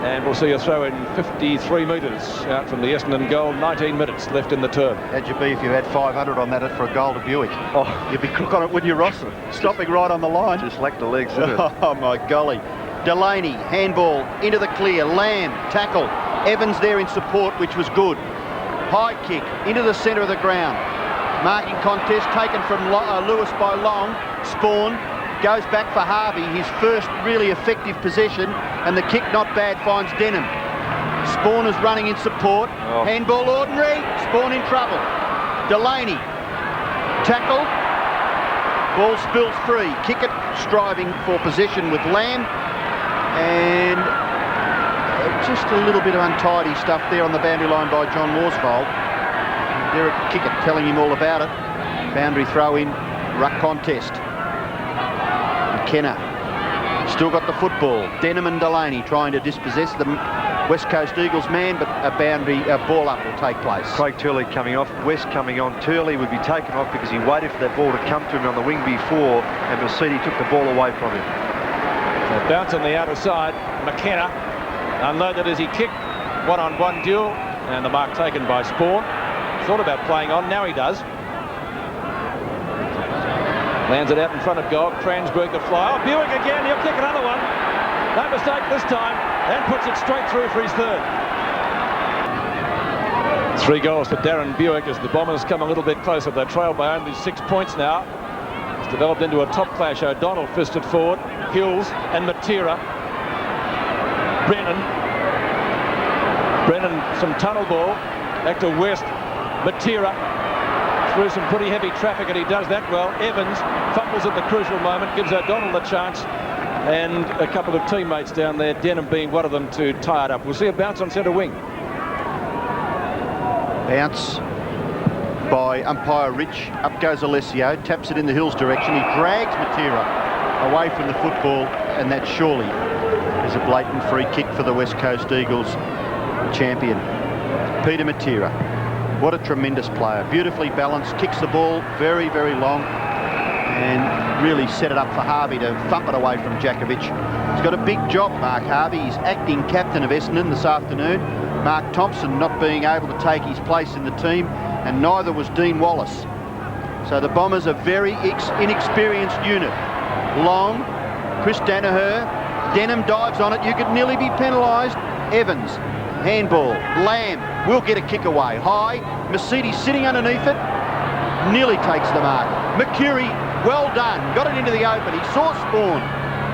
And we'll see a throw in 53 metres out from the Essendon goal. 19 minutes left in the term. How'd you be if you had 500 on that for a goal to Bewick? Oh, You'd be crook on it, wouldn't you, Ross? Stopping right on the line. just lacked the legs, didn't it? Oh, my golly. Delaney, handball, into the clear. Lamb, tackle. Evans there in support, which was good. High kick, into the centre of the ground. Marking contest taken from Lewis by Long. Spawn goes back for Harvey, his first really effective possession, and the kick not bad finds Denham. Spawn is running in support. Oh. Handball ordinary. Spawn in trouble. Delaney. Tackle. Ball spills free. Kick it, striving for possession with Lamb. And just a little bit of untidy stuff there on the boundary line by John Worsfold. Derek Kickett telling him all about it. Boundary throw in, ruck contest. McKenna still got the football. Denham and Delaney trying to dispossess the West Coast Eagles man, but a ball up will take place. Craig Turley coming off, West coming on. Turley would be taken off because he waited for that ball to come to him on the wing before, and Masiti took the ball away from him. A bounce on the outer side. McKenna unloaded as he kicked. One-on-one duel, and the mark taken by Spawn. Thought about playing on, now he does. Lands it out in front of goal. Kransberg the fly. Oh, Bewick again. He'll kick another one. No mistake this time. And puts it straight through for his third. 3 goals for Darren Bewick as the Bombers come a little bit closer. They trail by only 6 points now. It's developed into a top clash. O'Donnell fisted forward. Hills and Matera. Brennan, some tunnel ball. Back to West. Matera. Through some pretty heavy traffic, and he does that well. Evans fumbles at the crucial moment, gives O'Donnell the chance, and a couple of teammates down there, Denham being one of them, to tie it up. We'll see a bounce on centre wing. Bounce by umpire Rich. Up goes Alessio, taps it in the Hills direction. He drags Matera away from the football, and that surely is a blatant free kick for the West Coast Eagles champion, Peter Matera. What a tremendous player. Beautifully balanced, kicks the ball very, very long, and really set it up for Harvey to thump it away from Jakovich. He's got a big job, Mark Harvey. He's acting captain of Essendon this afternoon. Mark Thompson not being able to take his place in the team, and neither was Dean Wallace. So the Bombers are a very inexperienced unit. Long, Chris Danaher, Denham dives on it. You could nearly be penalised. Evans, handball. Lamb will get a kick away. High. Masiti sitting underneath it. Nearly takes the mark. Mercury, well done. Got it into the open. He saw Spawn.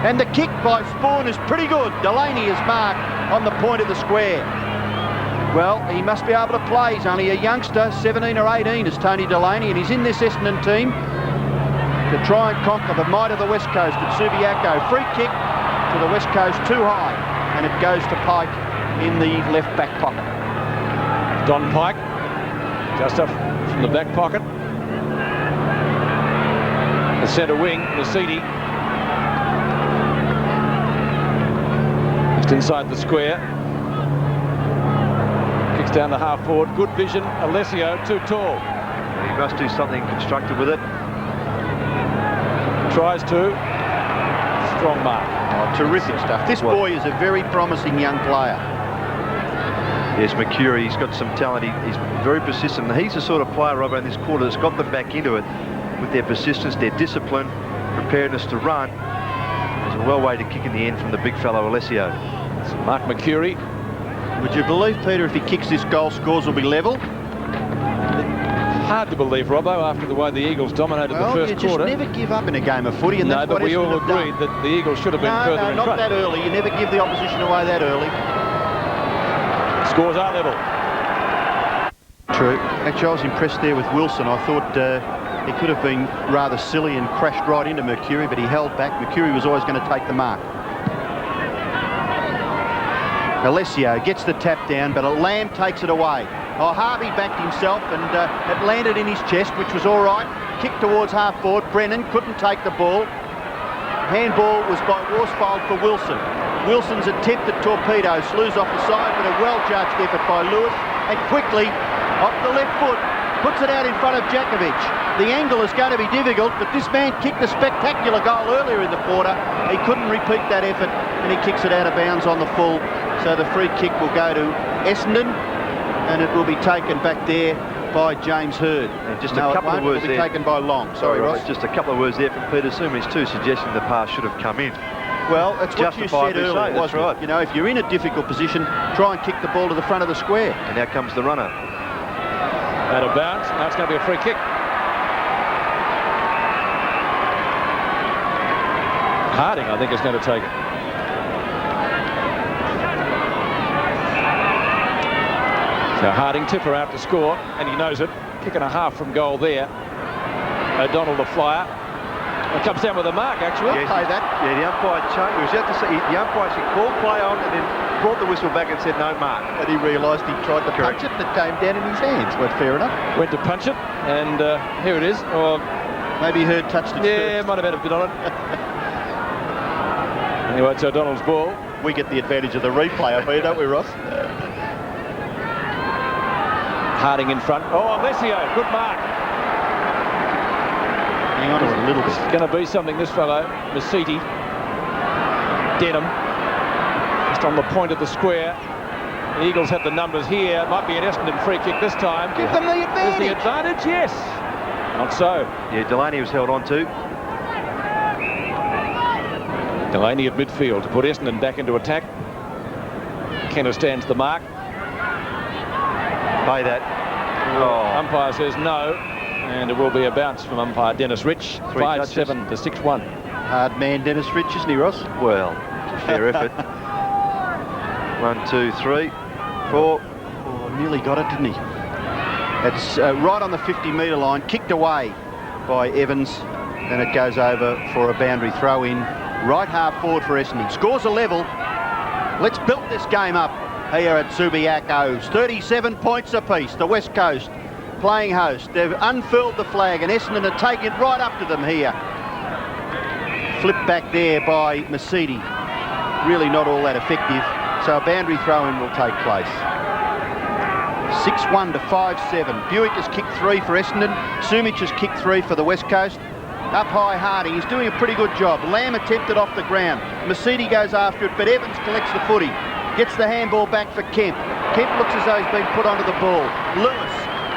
And the kick by Spawn is pretty good. Delaney is marked on the point of the square. Well, he must be able to play. He's only a youngster, 17 or 18 is Tony Delaney, and he's in this Essendon team to try and conquer the might of the West Coast at Subiaco. Free kick to the West Coast, too high, and it goes to Pike in the left back pocket. Don Pike, just up from the back pocket. The centre wing, Masiti. Just inside the square. Kicks down the half forward. Good vision. Alessio, too tall. He must do something constructive with it. Tries to. Strong mark. Oh, terrific stuff. This boy is a very promising young player. Yes, Mercury, he's got some talent. He's very persistent. He's the sort of player, Robbo, in this quarter that's got them back into it with their persistence, their discipline, preparedness to run. There's a well way to kick in the end from the big fellow Alessio. So Mark Mercury. Would you believe, Peter, if he kicks this goal, scores will be level? Hard to believe, Robbo, after the way the Eagles dominated the first quarter. You just never give up in a game of footy, and no, that's but what we all Essendon have agreed done. that the Eagles should have been further in not front. that early. You never give the opposition away that early. Scores are level. True. Actually, I was impressed there with Wilson. I thought he could have been rather silly and crashed right into Mercury, but he held back. Mercury was always going to take the mark. Alessio gets the tap down, but Lamb takes it away. Oh, Harvey backed himself, and it landed in his chest, which was all right. Kick towards half forward. Brennan couldn't take the ball. Handball was by Worsfold for Wilson. Wilson's attempt at torpedo slews off the side, but a well-judged effort by Lewis. and quickly off the left foot, puts it out in front of Jakovich. The angle is going to be difficult, but this man kicked a spectacular goal earlier in the quarter. He couldn't repeat that effort, and he kicks it out of bounds on the full. So the free kick will go to Essendon, and it will be taken back there by James Hurd. And just a couple of words there. It will be taken by Long. Sorry, Ross. Just a couple of words there from Peter Sumich too, suggesting the pass should have come in. Well, that's what you said earlier, wasn't it? Right. You know, if you're in a difficult position, try and kick the ball to the front of the square. And now comes the runner. Out of bounds. Now it's going to be a free kick. Harding, I think, is going to take it. So Harding, tipper out to score, and he knows it. Kick and a half from goal there. O'Donnell, the flyer. It comes down with a mark, actually. Yes, Play that. Yeah, the umpire changed. He was out to say, the umpire actually called play on and then brought the whistle back and said no mark. And he realised he tried to punch it, and it came down in his hands. Well, fair enough. Went to punch it, and here it is. Or maybe Hurd touched it yeah, first. might have had a bit on it. Anyway, it's O'Donnell's ball. We get the advantage of the replay up here, don't we, Ross? Harding in front. Oh, Alessio, good mark. Hang on a little bit. It's going to be something, this fellow, Masiti. Denham. Just on the point of the square. The Eagles have the numbers here. It might be an Essendon free kick this time. Give them the advantage. Is the advantage? Yes. Not so. Yeah, Delaney was held on to. Delaney at midfield to put Essendon back into attack. Kenner stands the mark. Play that. Oh. Umpire says no, and it will be a bounce from umpire Dennis Rich. 5-7 to 6-1. Hard man, Dennis Rich, isn't he, Ross? Well, fair effort. 1, 2, 3, 4. Oh, nearly got it, didn't he? It's right on the 50-metre line, kicked away by Evans. Then it goes over for a boundary throw in. Right half forward for Essendon. Scores a level. Let's build this game up here at Subiaco's. 37 points apiece. The West Coast playing host. They've unfurled the flag, and Essendon are taking it right up to them here. Flipped back there by Masiti. Really not all that effective. So a boundary throw-in will take place. 6-1 to 5-7. Bewick has kicked 3 for Essendon. Sumich has kicked 3 for the West Coast. Up high, Harding. He's doing a pretty good job. Lamb attempted off the ground. Masiti goes after it, but Evans collects the footy. Gets the handball back for Kemp. Kemp looks as though he's been put onto the ball. Lewis,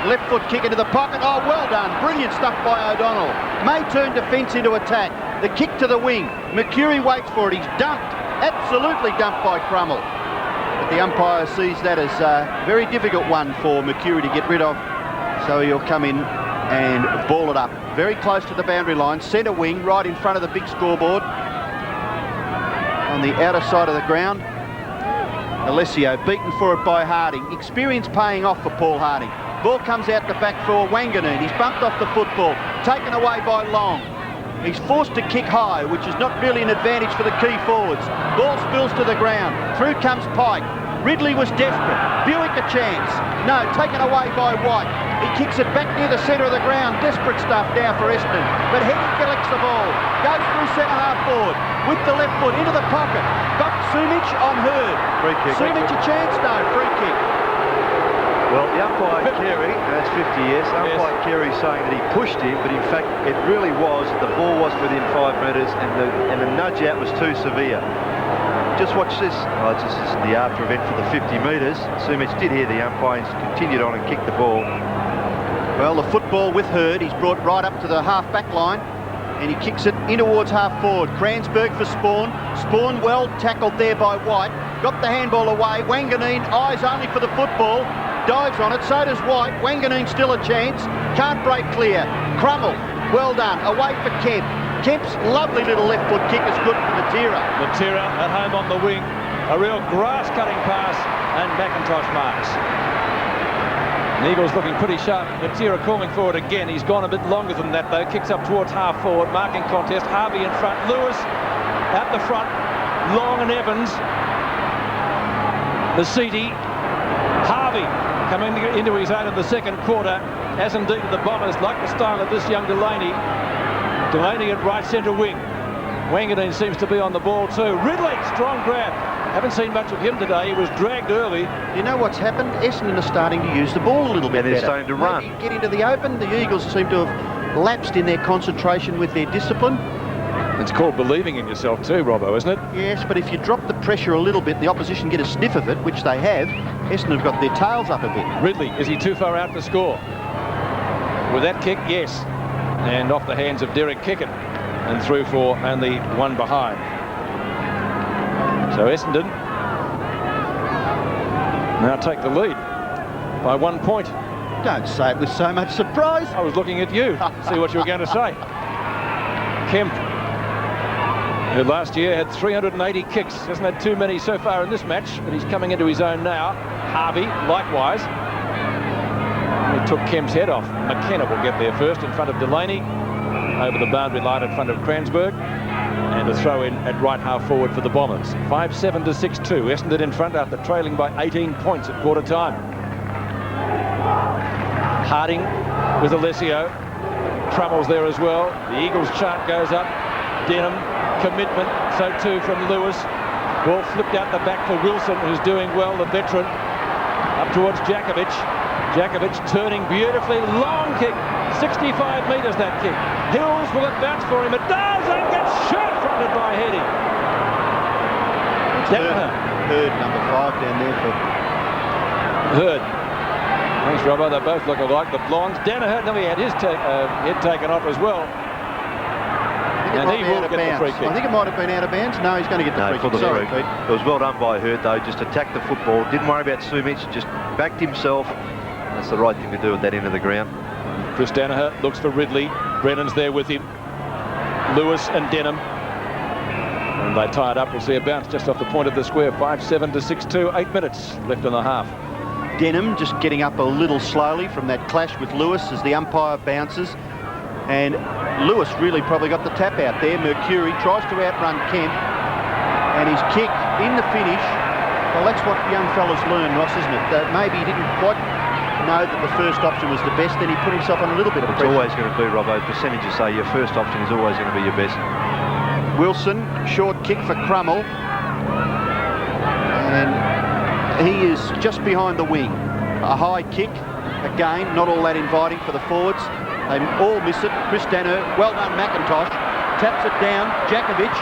left foot kick into the pocket. Oh, well done. Brilliant stuff by O'Donnell. May turn defence into attack. The kick to the wing. Mercury waits for it. He's dumped. Absolutely dumped by Crummell. But the umpire sees that as a very difficult one for Mercury to get rid of. So he'll come in and ball it up. Very close to the boundary line. Centre wing, right in front of the big scoreboard. On the outer side of the ground. Alessio beaten for it by Harding. Experience paying off for Paul Harding. Ball comes out the back for Wanganeen. He's bumped off the football. Taken away by Long. He's forced to kick high, which is not really an advantage for the key forwards. Ball spills to the ground. Through comes Pike. Ridley was desperate. Bewick a chance. No, taken away by White. He kicks it back near the centre of the ground. Desperate stuff now for Essendon. But Heady collects the ball. Goes through centre half forward. With the left foot into the pocket. Got Sumich on Hurd. Free kick. Sumich a chance? No, free kick. Well, the umpire Carey, and that's 50 years, umpire Carey saying that he pushed him, but in fact it really was, the ball was within 5 metres and the nudge out was too severe. Just watch this. Oh, this is the after event for the 50 metres. Sumich did hear the umpire and continued on and kicked the ball. Well, the football with Hurd, he's brought right up to the half-back line, and he kicks it in towards half-forward. Kransberg for Spawn. Spawn well tackled there by White. Got the handball away. Wanganeen eyes only for the football. Dives on it, so does White. Wanganeen still a chance. Can't break clear. Crummell, well done. Away for Kemp. Kemp's lovely little left foot kick is good for Matera. Matera at home on the wing. A real grass-cutting pass, and McIntosh marks. And Eagles looking pretty sharp. Matera calling for it again. He's gone a bit longer than that, though. Kicks up towards half-forward. Marking contest. Harvey in front. Lewis at the front. Long and Evans. Masiti. Harvey coming into his own in the second quarter, as indeed the Bombers like the style of this young Delaney. Delaney at right centre wing. Wanganeen seems to be on the ball too. Ridley, strong grab. Haven't seen much of him today. He was dragged early. You know what's happened? Essendon are starting to use the ball a little bit they're better. starting to run. Maybe get into the open. The Eagles seem to have lapsed in their concentration with their discipline. It's called believing in yourself too, Robbo, isn't it? Yes, but if you drop the pressure a little bit, the opposition get a sniff of it, which they have. Essendon have got their tails up a bit. Ridley, is he too far out to score? With that kick, yes. And off the hands of Derek Kicken. And through for only one behind. So Essendon now take the lead by 1 point. Don't say it with so much surprise. I was looking at you, see what you were going to say. Kemp, who last year had 380 kicks, hasn't had too many so far in this match, but he's coming into his own now. Harvey, likewise. He took Kemp's head off. McKenna will get there first in front of Delaney, over the boundary line in front of Kransberg, and a throw in at right half forward for the Bombers. 5-7 to 6-2. Essendon in front after trailing by 18 points at quarter time. Harding with Alessio. Trummel's there as well. The Eagles chart goes up. Denham, commitment, so too from Lewis. Ball flipped out the back for Wilson, who's doing well, the veteran. Up towards Jakovich. Jakovich turning beautifully. Long kick. 65 metres that kick. Hills, will it bounce for him? It does, and gets short fronted by Heady. Hurd, number 5 down there for Hurd. Thanks, Robbo. They both look alike. The blondes. Danaher, no, he had his head taken off as well. And he will get the free kick. I think it might have been out of bounds. No, he's going to get the free kick. Sorry, Pete. It was well done by Hurd, though. Just attacked the football. Didn't worry about Sumich. Just backed himself. That's the right thing to do at that end of the ground. Chris Danaher looks for Ridley. Brennan's there with him. Lewis and Denham. And they tie it up. We'll see a bounce just off the point of the square. 5-7 to 6-2. 8 minutes left in the half. Denham just getting up a little slowly from that clash with Lewis as the umpire bounces. And Lewis really probably got the tap out there. Mercury tries to outrun Kemp. And his kick in the finish. Well, that's what young fellas learn, Ross, isn't it? Maybe he didn't quite know that the first option was the best, then he put himself on a little bit of pressure. It's always going to be, Robbo. Percentages say your first option is always going to be your best. Wilson, short kick for Crummell. And he is just behind the wing. A high kick, again, not all that inviting for the forwards. They all miss it. Chris Danaher, well done McIntosh. Taps it down, Jakovich.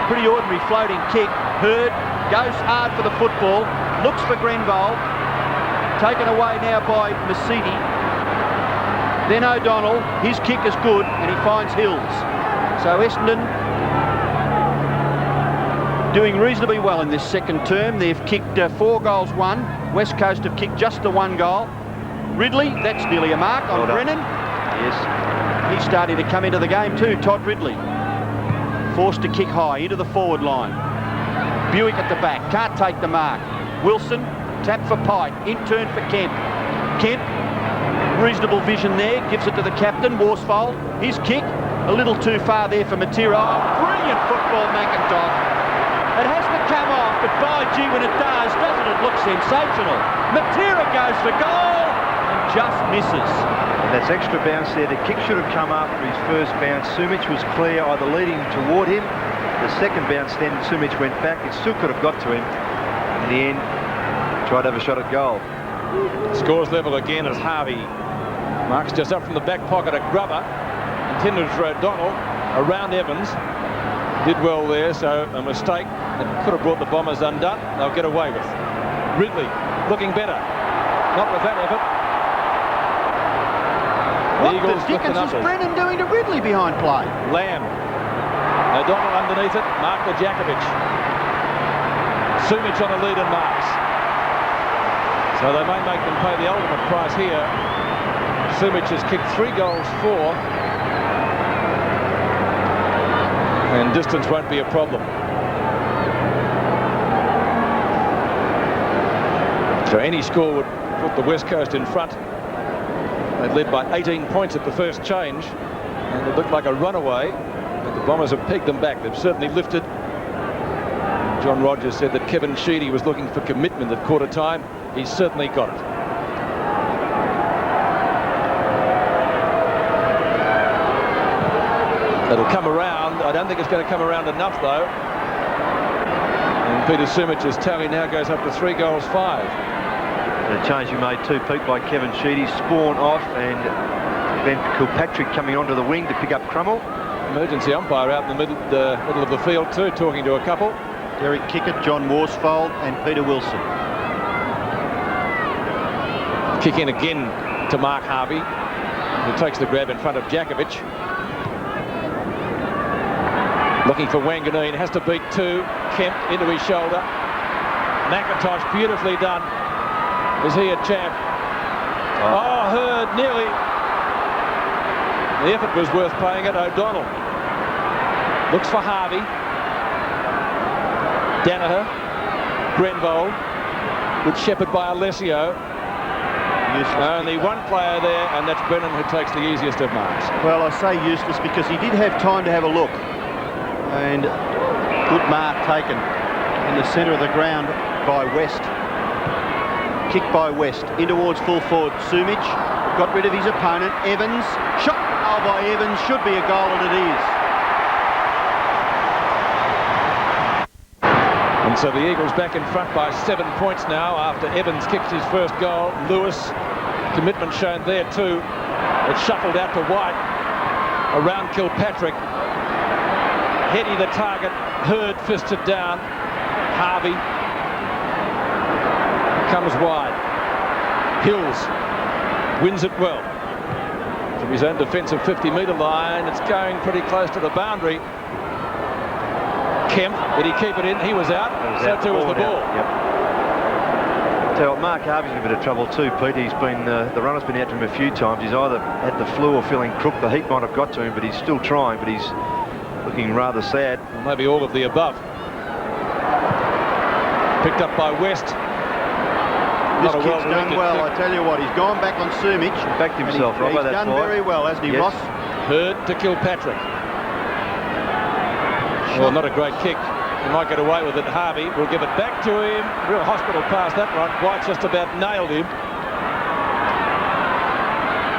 Pretty ordinary floating kick. Hurd goes hard for the football, looks for Grenville. Taken away now by Mercedes. Then O'Donnell, his kick is good, and he finds Hills. So Essendon doing reasonably well in this second term. They've kicked 4 goals, 1. West Coast have kicked just the 1 goal. Ridley, that's nearly a mark on Brennan. Yes. He's starting to come into the game too, Todd Ridley. Forced to kick high into the forward line. Bewick at the back, can't take the mark. Wilson, tap for Pike, in turn for Kemp. Kemp, reasonable vision there, gives it to the captain, Worsfold. His kick, a little too far there for Matera. Oh, brilliant football, McIntosh. It has to come off, but by gee, when it does, doesn't it look sensational? Matera goes for goal and just misses. And that's extra bounce there. The kick should have come after his first bounce. Sumich was clear, either leading toward him. The second bounce, then Sumich went back. It still could have got to him. In the end, tried to have a shot at goal. Scores level again as Harvey marks just up from the back pocket at Grubber. Intended for O'Donnell around Evans. Did well there, so a mistake that could have brought the Bombers undone. They'll get away with. Ridley looking better. Not with that effort. What the dickens is Brennan doing to Ridley behind play? Lamb. O'Donnell underneath it. Mark to Jakovich. Sumich on the lead and marks. So they may make them pay the ultimate price here. Sumich has kicked 3 goals, 4. And distance won't be a problem. So any score would put the West Coast in front. They led by 18 points at the first change. And it looked like a runaway. But the Bombers have pegged them back. They've certainly lifted. John Rogers said that Kevin Sheedy was looking for commitment at quarter time. He's certainly got it. It'll come around. I don't think it's going to come around enough, though. And Peter Sumich's tally now goes up to 3 goals 5. And a change you made too, Pete, by Kevin Sheedy. Spawn off and Glen Kilpatrick coming onto the wing to pick up Crummell. Emergency umpire out in the middle of the field too, talking to a couple. Derek Kickett, John Worsfold and Peter Wilson. Kick in again to Mark Harvey, who takes the grab in front of Jakovich. Looking for Wanganeen, has to beat 2. Kemp into his shoulder. McIntosh, beautifully done. Is he a champ? Oh, Hurd, nearly. The effort was worth paying it. O'Donnell looks for Harvey. Danaher, Grenvold, good shepherd by Alessio. Only one player there, and that's Brennan, who takes the easiest of marks. Well, I say useless because he did have time to have a look. And good mark taken in the centre of the ground by West. Kick by West in towards full forward. Sumich got rid of his opponent. Evans, shot by Evans, should be a goal, and it is. And so the Eagles back in front by 7 points now after Evans kicks his first goal. Lewis, commitment shown there too. It's shuffled out to White, around Kilpatrick. Heady the target, Hurd fisted down. Harvey comes wide. Hills wins it well. From his own defensive 50-metre line, it's going pretty close to the boundary. Kemp, did he keep it in? He was out. So too was the ball. Yep. Tell you what, Mark Harvey's in a bit of trouble too, Pete. He's been the runner's been out to him a few times. He's either had the flu or feeling crook. The heat might have got to him, but he's still trying. But he's looking rather sad. Well, maybe all of the above. Picked up by West. This kid's done well, I tell you what. He's gone back on Sumich. Backed himself, He's done very well, hasn't he, Ross? Hurd to Kilpatrick. Well, not a great kick. He might get away with it. Harvey will give it back to him. Real hospital pass that one. White just about nailed him.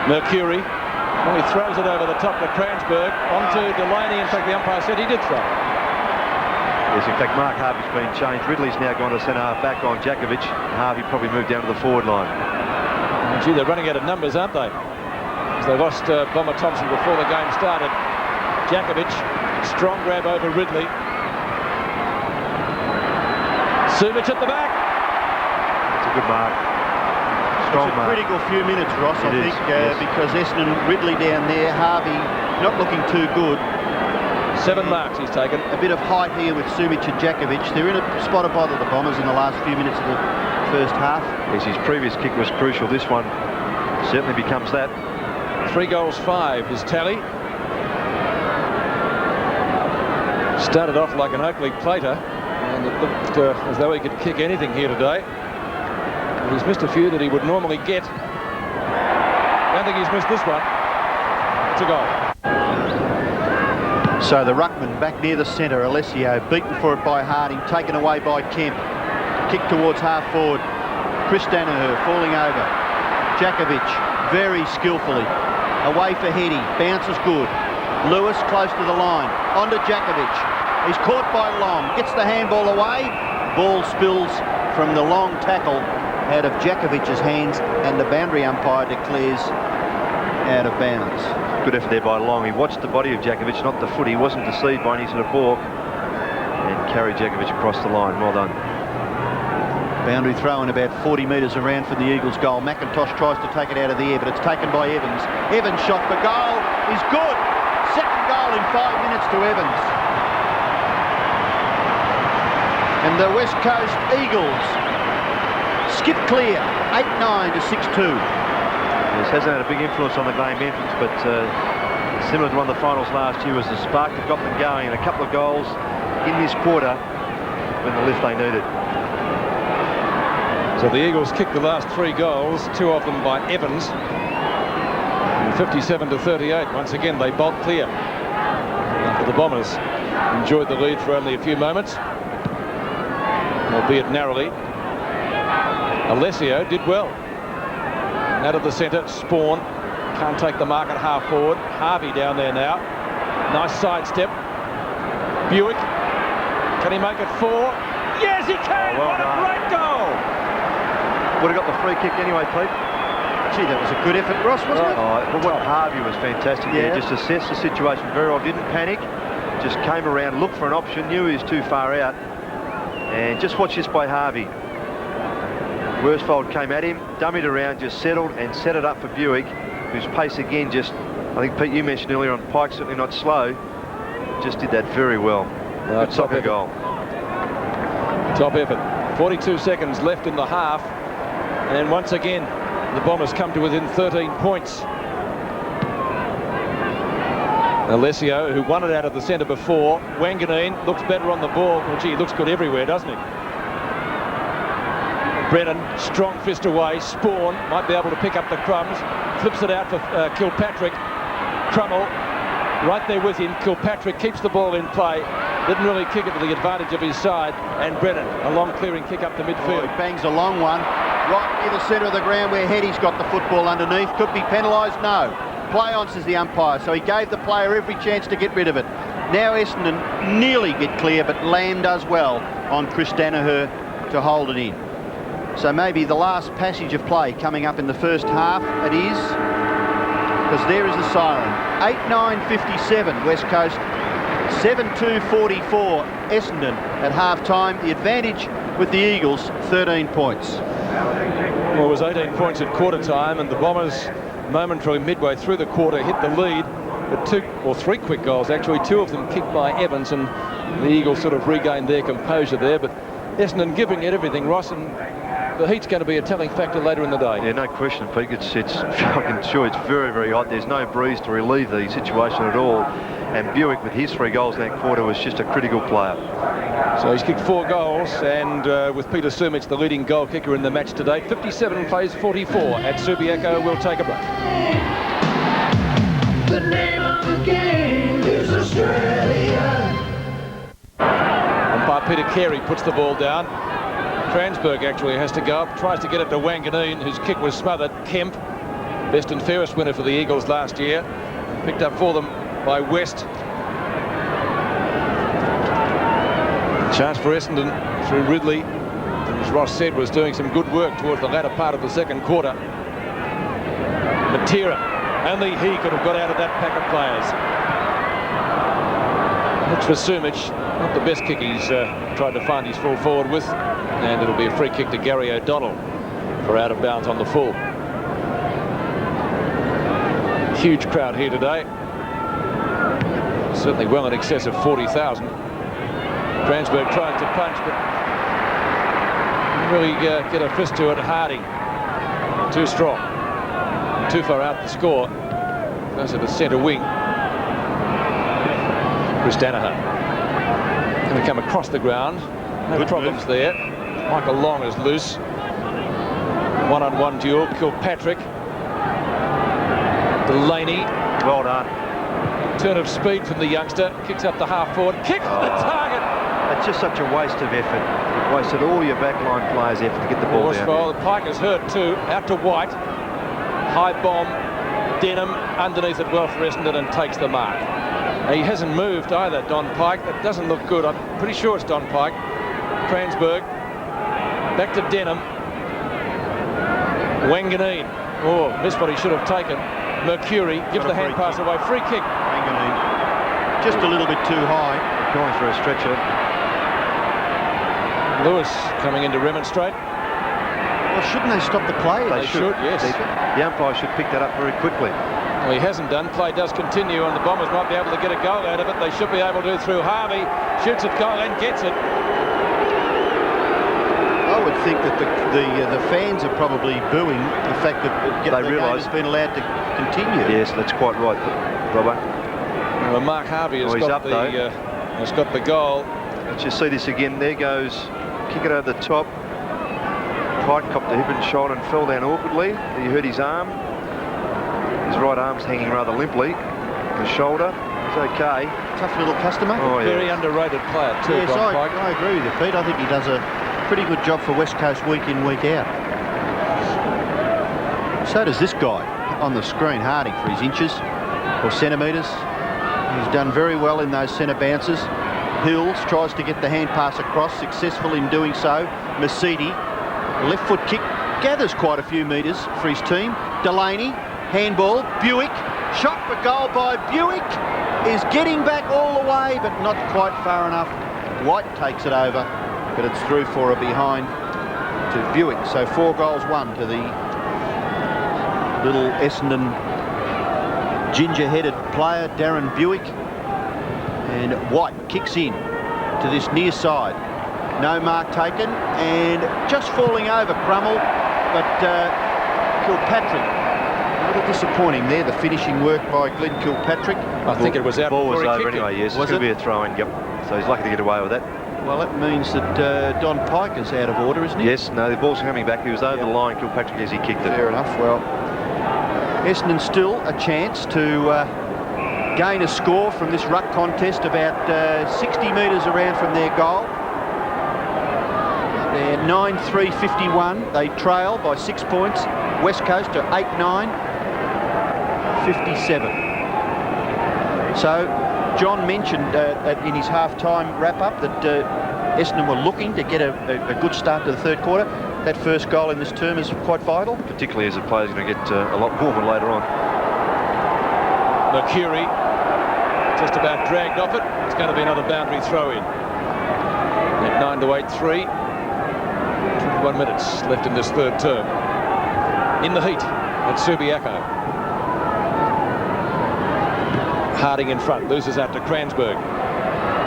Mercury. Well, he throws it over the top to Kransberg. Onto Delaney. In fact, the umpire said he did throw. Yes, in fact, Mark Harvey's been changed. Ridley's now gone to centre half back on Jakovich. Harvey probably moved down to the forward line. Gee, they're running out of numbers, aren't they? Because they lost Bomber Thompson before the game started. Jakovich, strong grab over Ridley. Sumich at the back. It's a good mark. Strong mark. It's a critical few minutes, Ross, I think, yes. because Essendon, Ridley down there, Harvey not looking too good. 7 marks he's taken. A bit of height here with Sumich and Jakovich. They're in a spot of bother, the Bombers, in the last few minutes of the first half. Yes, his previous kick was crucial. This one certainly becomes that. 3 goals 5 his tally. Started off like an Oakley plater, and it looked as though he could kick anything here today. But he's missed a few that he would normally get. Don't think he's missed this one. It's a goal. So the ruckman back near the centre, Alessio, beaten for it by Harding, taken away by Kemp. Kick towards half forward. Chris Danaher falling over. Jakovich, very skillfully. Away for Heady, bounces good. Lewis close to the line, onto Jakovich. He's caught by Long, gets the handball away. Ball spills from the Long tackle out of Jakovich's hands, and the boundary umpire declares out of bounds. Good effort there by Long. He watched the body of Jakovich, not the foot. He wasn't deceived by any sort of balk, and carried Jakovich across the line. Well done. Boundary throw in about 40 metres around from the Eagles' goal. McIntosh tries to take it out of the air, but it's taken by Evans. Evans' shot for goal is good. Second goal in 5 minutes to Evans. And the West Coast Eagles skip clear, 8-9 to 6-2. This hasn't had a big influence on the game entrance, but similar to one of the finals last year was the spark that got them going, and a couple of goals in this quarter when the lift they needed. So the Eagles kicked the last 3 goals, 2 of them by Evans. And 57 to 38. Once again, they bolt clear. After the Bombers enjoyed the lead for only a few moments, albeit narrowly. Alessio did well. Out of the centre, Spawn can't take the mark at half forward. Harvey down there now. Nice sidestep. Bewick, can he make it 4? Yes, he can! Oh, well what done. a great goal! Would have got the free kick anyway, Pete. Gee, that was a good effort, Ross, wasn't it? Oh, but what Harvey was fantastic there. Just assessed the situation very well. Didn't panic. Just came around, looked for an option, knew he was too far out. And just watch this by Harvey. Worsfold came at him, dummied around, just settled and set it up for Bewick, whose pace again just, I think Pete, you mentioned earlier on, Pike certainly not slow, just did that very well. Good soccer goal. Top effort. 42 seconds left in the half. And once again, the Bombers come to within 13 points. Alessio, who won it out of the centre before. Wanganeen looks better on the ball. Well, gee, he looks good everywhere, doesn't he? Brennan, strong fist away. Spawn might be able to pick up the crumbs. Flips it out for Kilpatrick. Crummell right there with him. Kilpatrick keeps the ball in play. Didn't really kick it to the advantage of his side. And Brennan, a long clearing kick up the midfield. Oh, he bangs a long one right near the centre of the ground where Heady's got the football underneath. Could be penalised? No. Play on, says the umpire. So he gave the player every chance to get rid of it. Now Essendon nearly get clear, but Lamb does well on Chris Danaher to hold it in. So maybe the last passage of play coming up in the first half. It is, because there is the siren. 8:09:57 West Coast, 7:2:44 Essendon at half-time. The advantage with the Eagles, 13 points. Well, it was 18 points at quarter time, and the Bombers momentarily midway through the quarter hit the lead. But 2 or 3 quick goals, actually, 2 of them kicked by Evans, and the Eagles sort of regained their composure there. But Essendon giving it everything, Ross, and the heat's going to be a telling factor later in the day. Yeah, no question, Pete. I can assure it's very, very hot. There's no breeze to relieve the situation at all. And Bewick, with his 3 goals in that quarter, was just a critical player. So he's kicked 4 goals, and with Peter Sumich, the leading goal kicker in the match today, 57 plays 44 at Subiaco. We'll take a break. The name of the game is Australia. Umpire Peter Carey puts the ball down. Kransberg actually has to go up, tries to get it to Wanganeen, whose kick was smothered. Kemp, best and fairest winner for the Eagles last year, picked up for them by West. Chance for Essendon through Ridley, who, as Ross said, was doing some good work towards the latter part of the second quarter. Matera, only he could have got out of that pack of players. Looks for Sumich, not the best kick he's tried to find his full forward with. And it'll be a free kick to Gary O'Donnell for out of bounds on the full. Huge crowd here today. Certainly well in excess of 40,000. Kransberg tries to punch, but didn't really get a fist to it. Harding, too strong. Too far out the score. Goes to the centre wing. Chris Danaher. Going to come across the ground. No problems there. Michael Long is loose. One-on-one duel. Kilpatrick. Delaney. Well done. Turn of speed from the youngster. Kicks up the half-forward. Kicks the target. It's just such a waste of effort. You've wasted all your backline players' effort to get the ball down. The Pike is hurt too. Out to White. High bomb. Denham underneath it well for Essendon and takes the mark. He hasn't moved either, Don Pike. That doesn't look good. I'm pretty sure it's Don Pike. Kransberg. Back to Denham. Wanganeen. Oh, missed what he should have taken. Mercury gives the hand pass away. Free kick. Wanganeen. Just a little bit too high. Going for a stretcher. Lewis coming in to remonstrate. Well, shouldn't they stop the play? They should, yes. The umpire should pick that up very quickly. Well, he hasn't done. Play does continue, and the Bombers might be able to get a goal out of it. They should be able to through Harvey. Shoots at goal and gets it. I would think that the fans are probably booing the fact that the game has been allowed to continue. Yes, that's quite right, Robert. Well, Mark Harvey has got the goal. Let's just see this again. There goes, kick it over the top. Pike copped the hip and shoulder and fell down awkwardly. He hurt his arm. His right arm's hanging rather limply. The shoulder is okay. Tough little customer. Oh, Very underrated player too. Yes, Don Pike. I agree with you, Pete. I think he does a pretty good job for West Coast week in, week out. So does this guy on the screen, Harding, for his inches or centimetres. He's done very well in those centre bounces. Hills tries to get the hand pass across, successful in doing so. Mercedes, left foot kick, gathers quite a few metres for his team. Delaney, handball, Bewick, shot for goal by Bewick, is getting back all the way, but not quite far enough. White takes it over, but it's through for a behind to Bewick. So 4 goals, 1 to the little Essendon ginger-headed player, Darren Bewick. And White kicks in to this near side. No mark taken, and just falling over Crummell, but Kilpatrick, a little disappointing there, the finishing work by Glen Kilpatrick. I think it was out. The ball was over anyway, yes. Was It's going to be a throw-in, yep. So he's lucky to get away with that. Well, that means that Don Piker's out of order, isn't he? Yes, no, the ball's coming back. He was over the line, Kilpatrick, as he kicked it. Fair enough. Well, Essendon still a chance to gain a score from this ruck contest about 60 metres around from their goal. They're 9-3-51. They trail by 6 points. West Coast are 8-9-57. So John mentioned in his half-time wrap-up that Essendon were looking to get a good start to the third quarter. That first goal in this term is quite vital. Particularly as the players are going to get a lot warmer later on. Mercury just about dragged off it. It's going to be another boundary throw in. At 9-8-3. 21 minutes left in this third term. In the heat at Subiaco. Harding in front, loses out to Kransberg.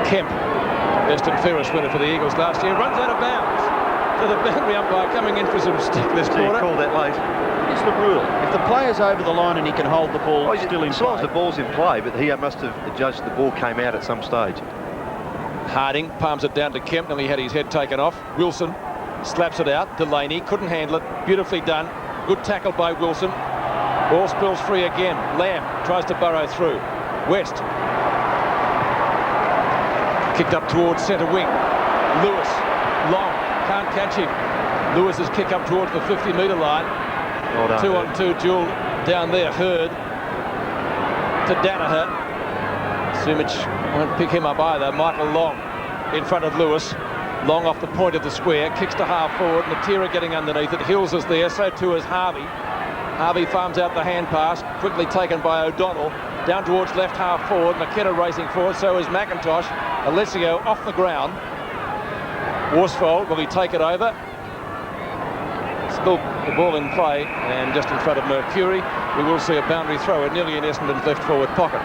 Kemp, best and fairest winner for the Eagles last year, runs out of bounds. So the boundary umpire coming in for some stick this quarter. He called that late. It's the rule. If the player's over the line and he can hold the ball still in as long play. as the ball's in play, but he must have judged the ball came out at some stage. Harding palms it down to Kemp, and he had his head taken off. Wilson slaps it out. Delaney couldn't handle it. Beautifully done. Good tackle by Wilson. Ball spills free again. Lamb tries to burrow through. West. Kicked up towards centre wing. Lewis. Long. Can't catch him. Lewis's kick up towards the 50-metre line. Well done, 2-on-2 duel down there. Hurd to Danaher. Sumich won't pick him up either. Michael Long in front of Lewis. Long off the point of the square. Kicks to half forward. Matera getting underneath it. Hills is there. So too is Harvey. Harvey farms out the hand pass. Quickly taken by O'Donnell. Down towards left half forward. McKenna racing forward. So is McIntosh. Alessio off the ground. Worsfold, will he take it over? Still the ball in play, and just in front of Mercury. We will see a boundary throw nearly in Essendon's left forward pocket.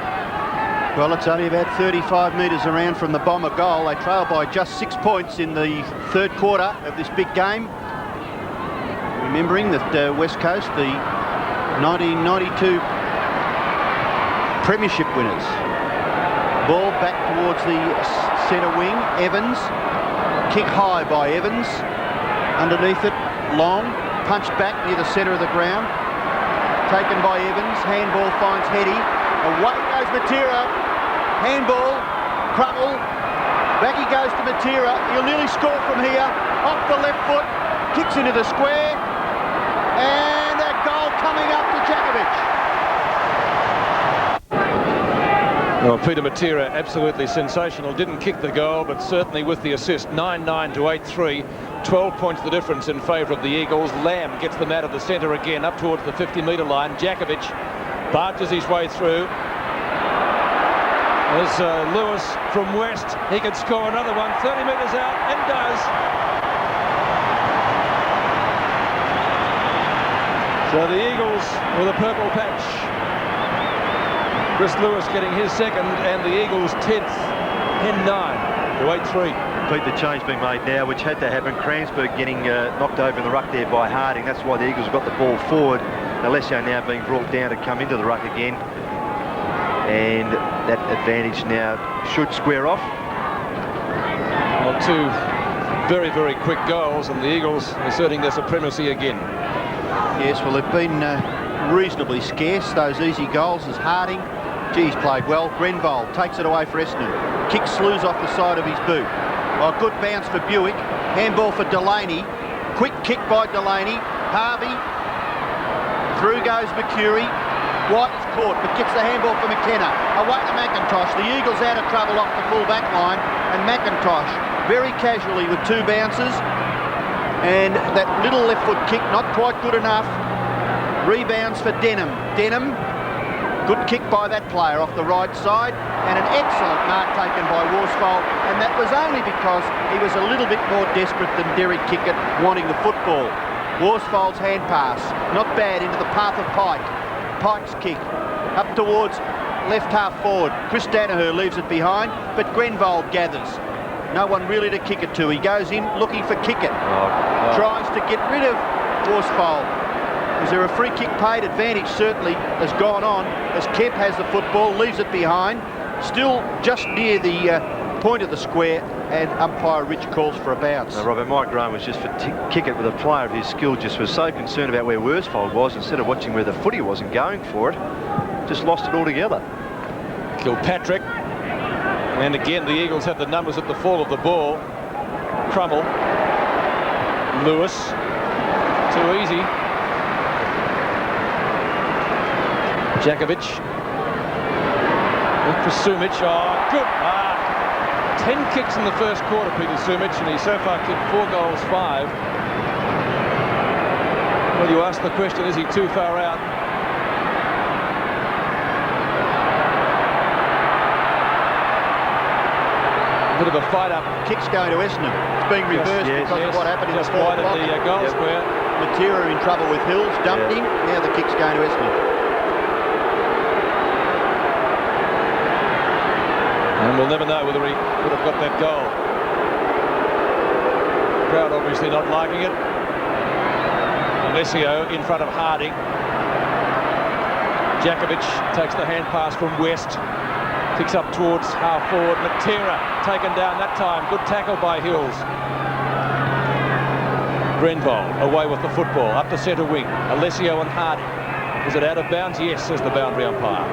Well, it's only about 35 metres around from the Bomber goal. They trail by just 6 points in the third quarter of this big game. Remembering that West Coast, the 1992 Premiership winners. Ball back towards the centre wing. Evans. Kick high by Evans. Underneath it, Long. Punched back near the centre of the ground. Taken by Evans. Handball finds Heady. Away goes Matera. Handball. Crummell. Back he goes to Matera. He'll nearly score from here. Off the left foot. Kicks into the square. And a goal coming up to Jakovich. Well, Peter Matera, absolutely sensational. Didn't kick the goal, but certainly with the assist. 9-9 to 8-3. 12 points the difference in favour of the Eagles. Lamb gets them out of the centre again, up towards the 50-metre line. Jakovich barges his way through. There's Lewis from West. He could score another one. 30 metres out, and does. So the Eagles with a purple patch. Chris Lewis getting his second, and the Eagles 10th in 9 to 8-3. Pete, the change being made now, which had to happen. Kransberg getting knocked over in the ruck there by Harding. That's why the Eagles have got the ball forward. Alessio now being brought down to come into the ruck again. And that advantage now should square off. Well, 2 very, very quick goals, and the Eagles asserting their supremacy again. Yes, well, they've been reasonably scarce, those easy goals, as Harding. He's played well. Grenville takes it away for Essendon. Kicks Slews off the side of his boot. Oh, good bounce for Bewick. Handball for Delaney. Quick kick by Delaney. Harvey. Through goes Mercury. White is caught, but gets the handball for McKenna. Away to McIntosh. The Eagles out of trouble off the full back line. and McIntosh very casually with 2 bounces, and that little left foot kick not quite good enough. Rebounds for Denham. Denham, good kick by that player off the right side, and an excellent mark taken by Worsfold, and that was only because he was a little bit more desperate than Derek Kickett wanting the football. Worsfold's hand pass, not bad, into the path of Pike. Pike's kick up towards left half forward. Chris Danaher leaves it behind, but Grenvold gathers. No one really to kick it to. He goes in looking for Kickett. Tries to get rid of Worsfold. Is there a free kick paid? Advantage certainly has gone on as Kemp has the football, leaves it behind. Still just near the point of the square, and umpire Rich calls for a bounce. No, Robert, Mike Graham was just for Kickett with a player of his skill, just was so concerned about where Worsfold was instead of watching where the footy was and going for it. Just lost it altogether. Kilpatrick. And again, the Eagles have the numbers at the fall of the ball. Crummell. Lewis. Too easy. Jakovich. Look for Sumich. Oh, good. 10 kicks in the first quarter, Peter Sumich, and he's so far kicked 4 goals, 5. Well, you ask the question, is he too far out? A bit of a fight up. Kicks going to Essendon. It's being reversed because of what happened in the fourth block. The goal square. Matera in trouble with Hills, dumped him. Now the kick's going to Essendon. And we'll never know whether he would have got that goal. Crowd obviously not liking it. Alessio in front of Harding. Jakovich takes the hand pass from West. Kicks up towards half forward. Matera taken down that time. Good tackle by Hills. Grenvold away with the football. Up to centre wing. Alessio and Harding. Is it out of bounds? Yes, says the boundary umpire.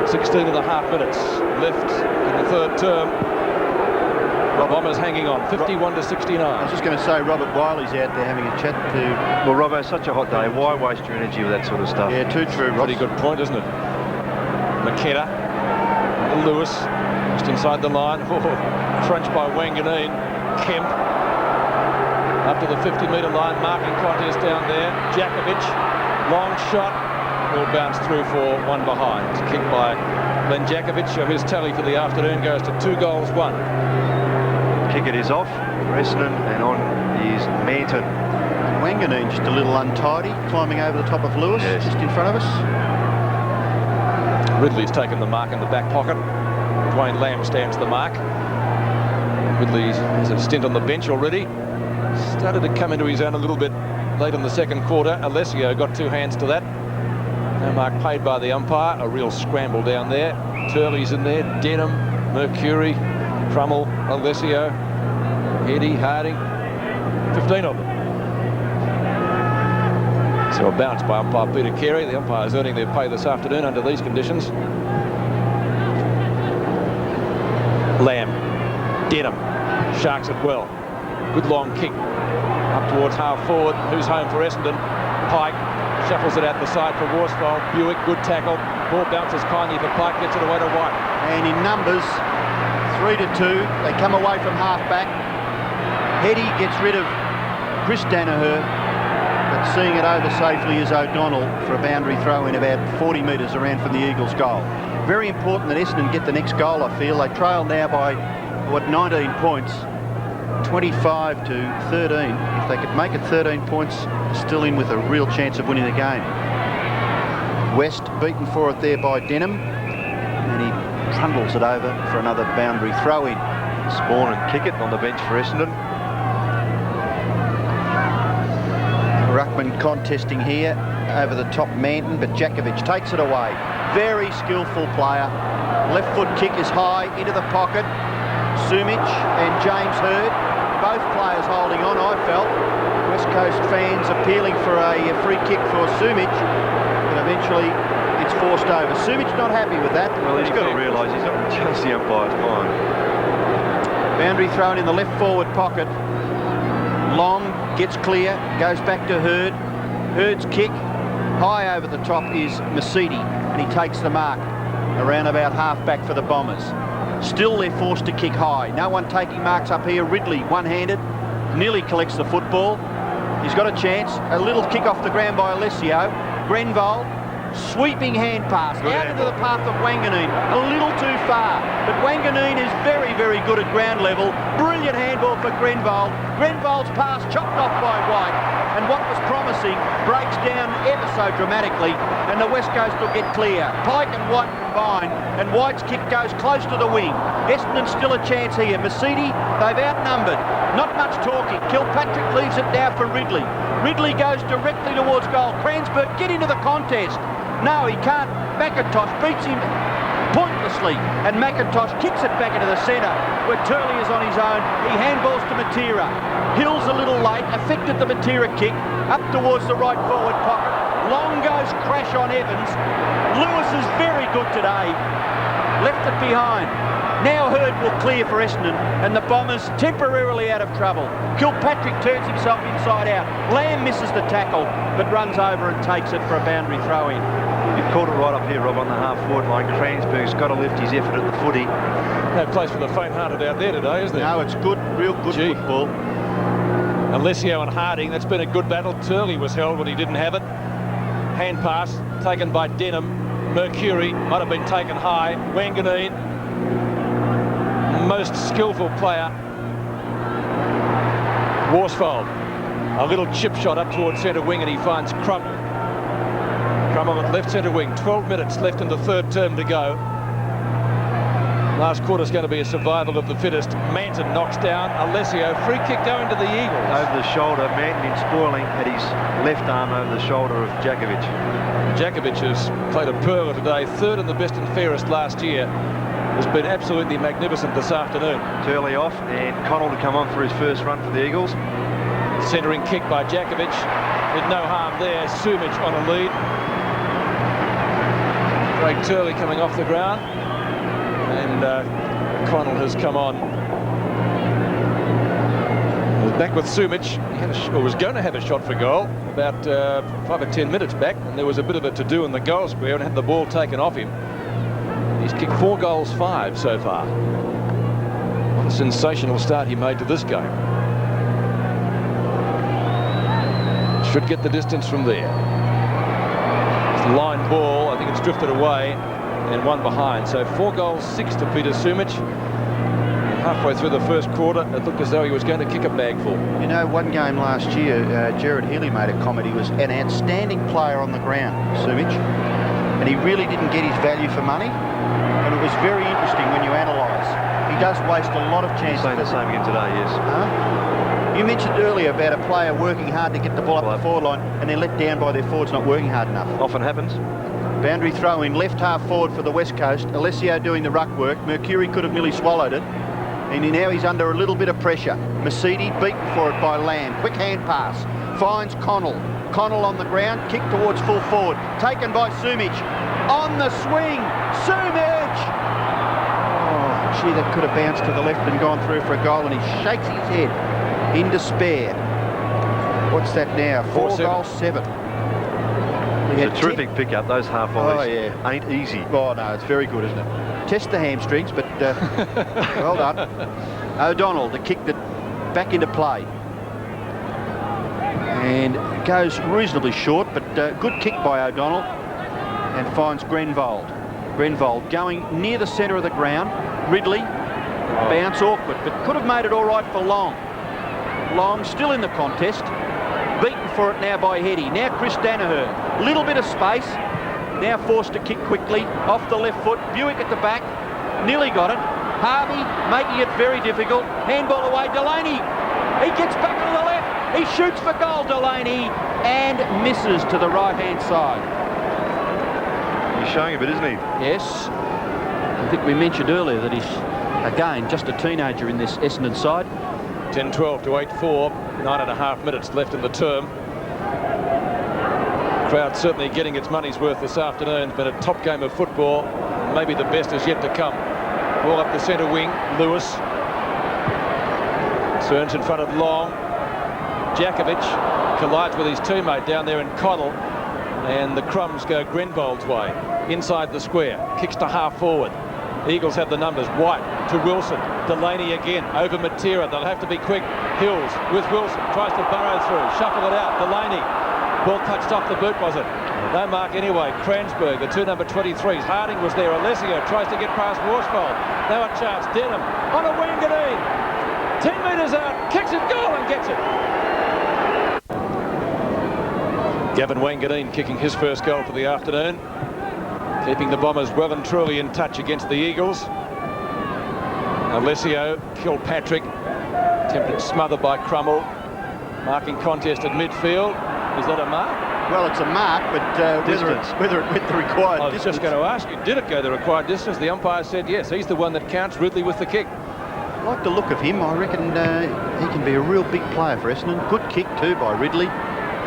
16 and a half minutes left in the third term. The Bombers hanging on, 51 to 69. I was just going to say, Robert Wiley's out there having a chat to... Well, Robbo, it's such a hot day. Why waste your energy with that sort of stuff? Yeah, too true, Rob. Pretty good point, isn't it? McKenna. Lewis. Just inside the line. Oh, crunch by Wanganeen. Kemp. Up to the 50-metre line. Marking contest down there. Jakovich. Long shot. Will bounce through for 1 behind. Kicked by Glen Jakovich, whose tally for the afternoon goes to 2 goals, 1. Kickett is off for Essendon, and on is Manton. Wanganeen just a little untidy, climbing over the top of Lewis, just in front of us. Ridley's taken the mark in the back pocket. Dwayne Lamb stands the mark. Ridley has a stint on the bench already. Started to come into his own a little bit late in the second quarter. Alessio got 2 hands to that. No mark paid by the umpire. A real scramble down there. Turley's in there. Denham, Mercury, Crummell, Alessio, Eddie, Harding. 15 of them. So a bounce by umpire Peter Carey. The umpire is earning their pay this afternoon under these conditions. Lamb. Denham. Sharks it well. Good long kick. Up towards half forward. Who's home for Essendon? Pike. Shuffles it out the side for Worsfold. Bewick, good tackle. Ball bounces kindly for Pike, gets it away to White. And in numbers, 3-2. They come away from half-back. Heady gets rid of Chris Danaher, but seeing it over safely is O'Donnell for a boundary throw in about 40 metres around from the Eagles' goal. Very important that Essendon get the next goal, I feel. They trail now by, 19 points. 25 to 13. If they could make it 13 points, still in with a real chance of winning the game. West beaten for it there by Denham, and he trundles it over for another boundary throw in. Spawn and Kickett on the bench for Essendon. Ruckman contesting here over the top Manton, but Jakovich takes it away. Very skillful player. Left foot kick is high into the pocket. Sumich and James Hird, both players holding on, I felt. West Coast fans appealing for a free kick for Sumich, but eventually it's forced over. Sumich not happy with that. Well, he's got to realise he's not going to change the umpire's mind. Boundary thrown in the left forward pocket. Long gets clear, goes back to Hird. Hird's kick, high over the top is Mercedes, and he takes the mark around about half back for the Bombers. Still they're forced to kick high. No one taking marks up here. Ridley, one-handed, nearly collects the football. He's got a chance. A little kick off the ground by Alessio. Grenville, sweeping hand pass out into the path of Wanganeen. A little too far, but Wanganeen is very, very good at ground level. Brilliant handball for Grenville. Grenville's pass chopped off by White, and what was promising breaks down ever so dramatically, and the West Coast will get clear. Pike and White combine, and White's kick goes close to the wing. Essendon still a chance here. Mercedes, they've outnumbered. Not much talking. Kilpatrick leaves it now for Ridley. Ridley goes directly towards goal. Cransburg, get into the contest. No, he can't. McIntosh beats him pointlessly, and McIntosh kicks it back into the centre where Turley is on his own. He handballs to Matera. Hill's a little late, affected the Matera kick up towards the right forward pocket. Long goes crash on Evans. Lewis is very good today. Left it behind. Now Hurd will clear for Essendon, and the Bombers temporarily out of trouble. Kilpatrick turns himself inside out. Lamb misses the tackle, but runs over and takes it for a boundary throw-in. You've caught it right up here, Rob, on the half-forward line. Cransburg's got to lift his effort at the footy. No place for the faint-hearted out there today, is there? No, it's good, real good football. Alessio and Harding, that's been a good battle. Turley was held when he didn't have it. Hand pass taken by Denham. Mercury might have been taken high. Wanganeen, most skillful player. Worsfold, a little chip shot up towards centre wing, and he finds Crummell. Crummell at left centre wing. 12 minutes left in the third term to go. Last quarter's going to be a survival of the fittest. Manton knocks down Alessio. Free kick going to the Eagles. Over the shoulder, Manton in spoiling had his left arm over the shoulder of Jakovich. Jakovich has played a pearler today. Third in the best and fairest last year. Has been absolutely magnificent this afternoon. Turley off, and Connell to come on for his first run for the Eagles. Centering kick by Jakovich. Did no harm there. Sumich on a lead. Craig Turley coming off the ground. And Connell has come on. Back with Sumich. He had was going to have a shot for goal about 5 or 10 minutes back, and there was a bit of a to-do in the goal square and had the ball taken off him. He's kicked 4 goals, 5 so far. What a sensational start he made to this game. Should get the distance from there. It's a line ball. I think it's drifted away and one behind. So 4 goals, 6 to Peter Sumich. And halfway through the first quarter, it looked as though he was going to kick a bagful. You know, one game last year, Gerard Healy made a comment. He was an outstanding player on the ground, Sumich, and he really didn't get his value for money. And it was very interesting when you analyse. He does waste a lot of chances. Saying the same again today, yes. You mentioned earlier about a player working hard to get the ball up the forward line and then let down by their forwards not working hard enough. Often happens. Boundary throw in, left half forward for the West Coast. Alessio doing the ruck work. Mercury could have nearly swallowed it. And now he's under a little bit of pressure. Mercedes beaten for it by Lamb. Quick hand pass. Finds Connell. Connell on the ground. Kick towards full forward. Taken by Sumich. On the swing. Sumich! Oh, gee, that could have bounced to the left and gone through for a goal, and he shakes his head in despair. What's that now? 4 goals, 7. It's a terrific pickup. Those half volleys ain't easy. Oh, no, it's very good, isn't it? Test the hamstrings, but well done. O'Donnell, the kick that back into play. And goes reasonably short, but good kick by O'Donnell. And finds Grenville. Grenville going near the centre of the ground. Ridley, bounce awkward, but could have made it all right for Long. Long still in the contest. Beaten for it now by Heady. Now Chris Danaher. Little bit of space. Now forced to kick quickly off the left foot. Bewick at the back. Nearly got it. Harvey making it very difficult. Handball away. Delaney. He gets back to the left. He shoots for goal, Delaney, and misses to the right-hand side. He's showing a bit, isn't he? Yes. I think we mentioned earlier that he's, again, just a teenager in this Essendon side. 10-12 to 8-4. 9.5 minutes left in the term. Crowd certainly getting its money's worth this afternoon. It's been a top game of football. Maybe the best is yet to come. Ball up the centre wing. Lewis. Turns in front of Long. Jakovich collides with his teammate down there in Connell. And the crumbs go Grenville's way. Inside the square. Kicks to half forward. Eagles have the numbers. White to Wilson. Delaney again over Matera. They'll have to be quick. Hills with Wilson. Tries to burrow through. Shuffle it out. Delaney. Ball touched off the boot, was it? No mark anyway. Kransberg, the two number 23s. Harding was there. Alessio tries to get past Worsfold. Now a chance. Denham on a Wanganeen. 10 metres out. Kicks it, goal and gets it. Gavin Wanganeen kicking his first goal for the afternoon. Keeping the Bombers well and truly in touch against the Eagles. Alessio, Kilpatrick, attempted smother by Crummell. Marking contest at midfield. Is that a mark? Well, it's a mark, but whether it went the required I was distance. just going to ask you, did it go the required distance? The umpire said yes. He's the one that counts. Ridley with the kick. I like the look of him. I reckon he can be a real big player for Essendon. Good kick too by Ridley.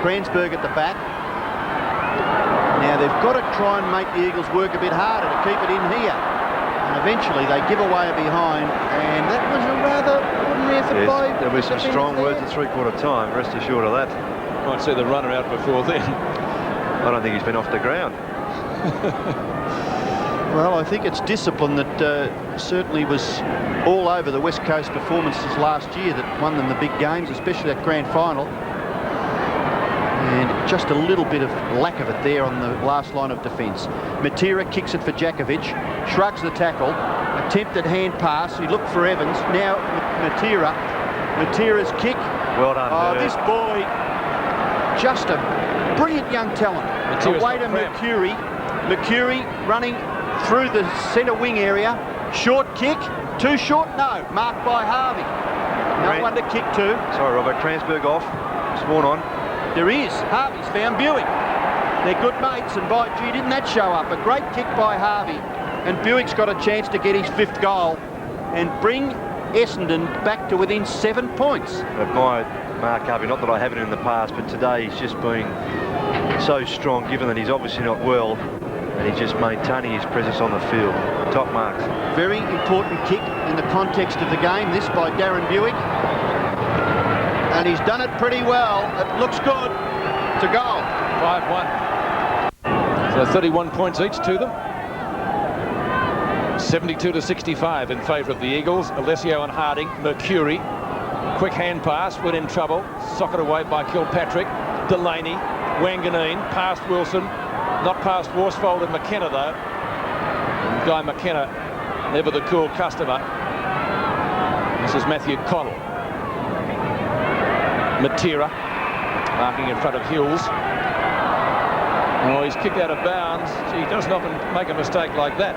Kransberg at the back. Now they've got to try and make the Eagles work a bit harder to keep it in here. And eventually they give away a behind, and that was a rather ordinary effort by... There'll be some strong words at three-quarter time, rest assured of that. Might see the runner out before then. I don't think he's been off the ground. Well, I think it's discipline that certainly was all over the West Coast performances last year that won them the big games, especially that grand final. And just a little bit of lack of it there on the last line of defence. Matera kicks it for Jakovich, shrugs the tackle, attempted hand pass. He looked for Evans. Now Matera. Matera's kick. Well done. Oh, this boy, just a brilliant young talent. Matera's Away to Mercury. Mercury running through the centre wing area. Short kick. Too short? No. Marked by Harvey. No one to kick to. Sorry, Robert. Kransberg off. Sworn on. There is. Harvey's found Bewick. They're good mates, and by gee, didn't that show up? A great kick by Harvey. And Bewick's got a chance to get his 5th goal and bring Essendon back to within 7 points. Admired Mark Harvey, not that I haven't in the past, but today he's just been so strong, given that he's obviously not well, and he's just maintaining his presence on the field. Top marks. Very important kick in the context of the game, this by Darren Bewick. And he's done it pretty well. It looks good. It's a goal. 5-1. So 31 points each to them. 72-65 in favour of the Eagles. Alessio and Harding. Mercury. Quick hand pass. Went in trouble. Socked away by Kilpatrick. Delaney. Wanganeen. Past Wilson. Not past Worsfold and McKenna though. And Guy McKenna, never the cool customer. This is Matthew Connell. Matera marking in front of Hills. Oh, he's kicked out of bounds. Gee, he doesn't often make a mistake like that.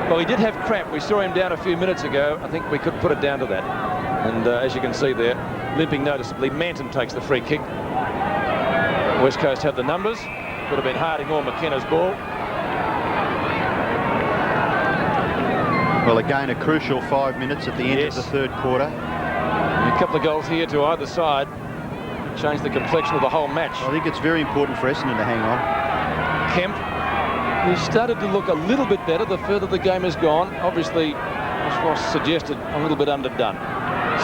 Well, he did have cramp. We saw him down a few minutes ago. I think we could put it down to that. And as you can see there, limping noticeably. Manton takes the free kick. West Coast have the numbers. Could have been Harding or McKenna's ball. Well, again, a crucial 5 minutes at the end of the third quarter. And a couple of goals here to either side. Change the complexion of the whole match. I think it's very important for Essendon to hang on. Kemp, who started to look a little bit better the further the game has gone. Obviously, as was suggested, a little bit underdone.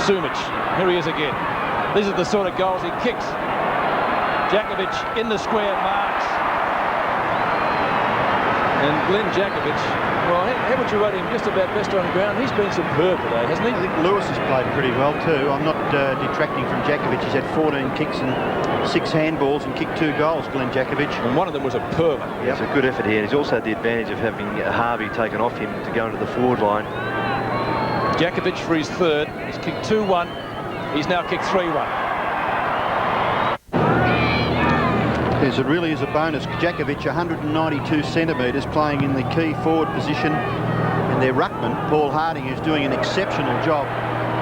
Sumich, here he is again. These are the sort of goals he kicks. Jakovich in the square, marks. And Glen Jakovich, well, how would you rate him? Just about best on ground. He's been superb today, hasn't he? I think Lewis has played pretty well too. I'm not detracting from Jakovich. He's had 14 kicks and 6 handballs and kicked 2 goals, Glen Jakovich. And one of them was a perver. Yep. It's a good effort here. He's also had the advantage of having Harvey taken off him to go into the forward line. Jakovich for his 3rd. He's kicked 2-1. He's now kicked 3-1. Yes, it really is a bonus. Jakovich, 192 centimetres, playing in the key forward position. And their ruckman, Paul Harding, who's doing an exceptional job,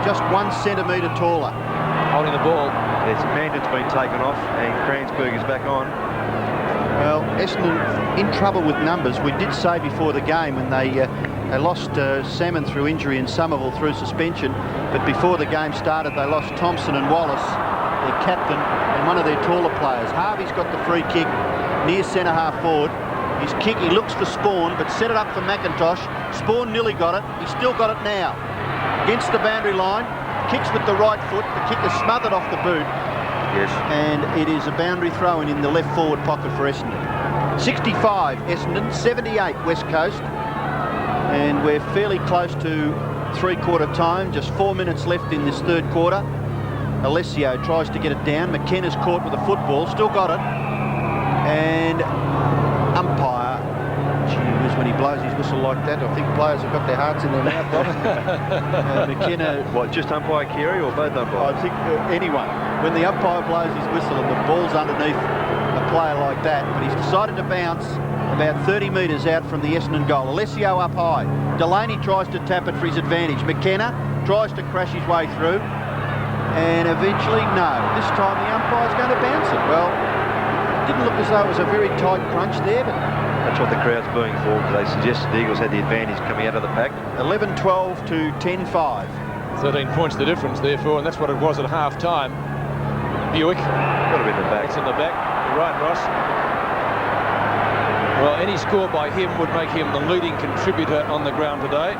just 1 centimetre taller. Holding the ball. Yes, Manton's been taken off and Kransberg is back on. Well, Essendon in trouble with numbers. We did say before the game when they lost Salmon through injury and Somerville through suspension. But before the game started, they lost Thompson and Wallace, their captain, and one of their taller players. Harvey's got the free kick near centre half forward. His kick, he looks for Spawn, but set it up for McIntosh. Spawn nearly got it. He's still got it now. Against the boundary line, kicks with the right foot. The kick is smothered off the boot. Yes. And it is a boundary throw-in in the left forward pocket for Essendon. 65 Essendon, 78 West Coast. And we're fairly close to three-quarter time, just 4 minutes left in this third quarter. Alessio tries to get it down. McKenna's caught with the football, still got it. And umpire, gee whiz, when he blows his whistle like that, I think players have got their hearts in their mouth. McKenna... What, just umpire Carey or both umpires? I think anyone. When the umpire blows his whistle and the ball's underneath a player like that, but he's decided to bounce about 30 metres out from the Essendon goal. Alessio up high. Delaney tries to tap it for his advantage. McKenna tries to crash his way through. And eventually, no. This time the umpire's going to bounce it. Well, it didn't look as though it was a very tight crunch there, but... That's what the crowd's being for. They suggested the Eagles had the advantage coming out of the pack. 11-12 to 10-5. 13 points the difference, therefore, and that's what it was at half-time. Bewick. Got to be in the back. It's in the back. You're right, Ross. Well, any score by him would make him the leading contributor on the ground today.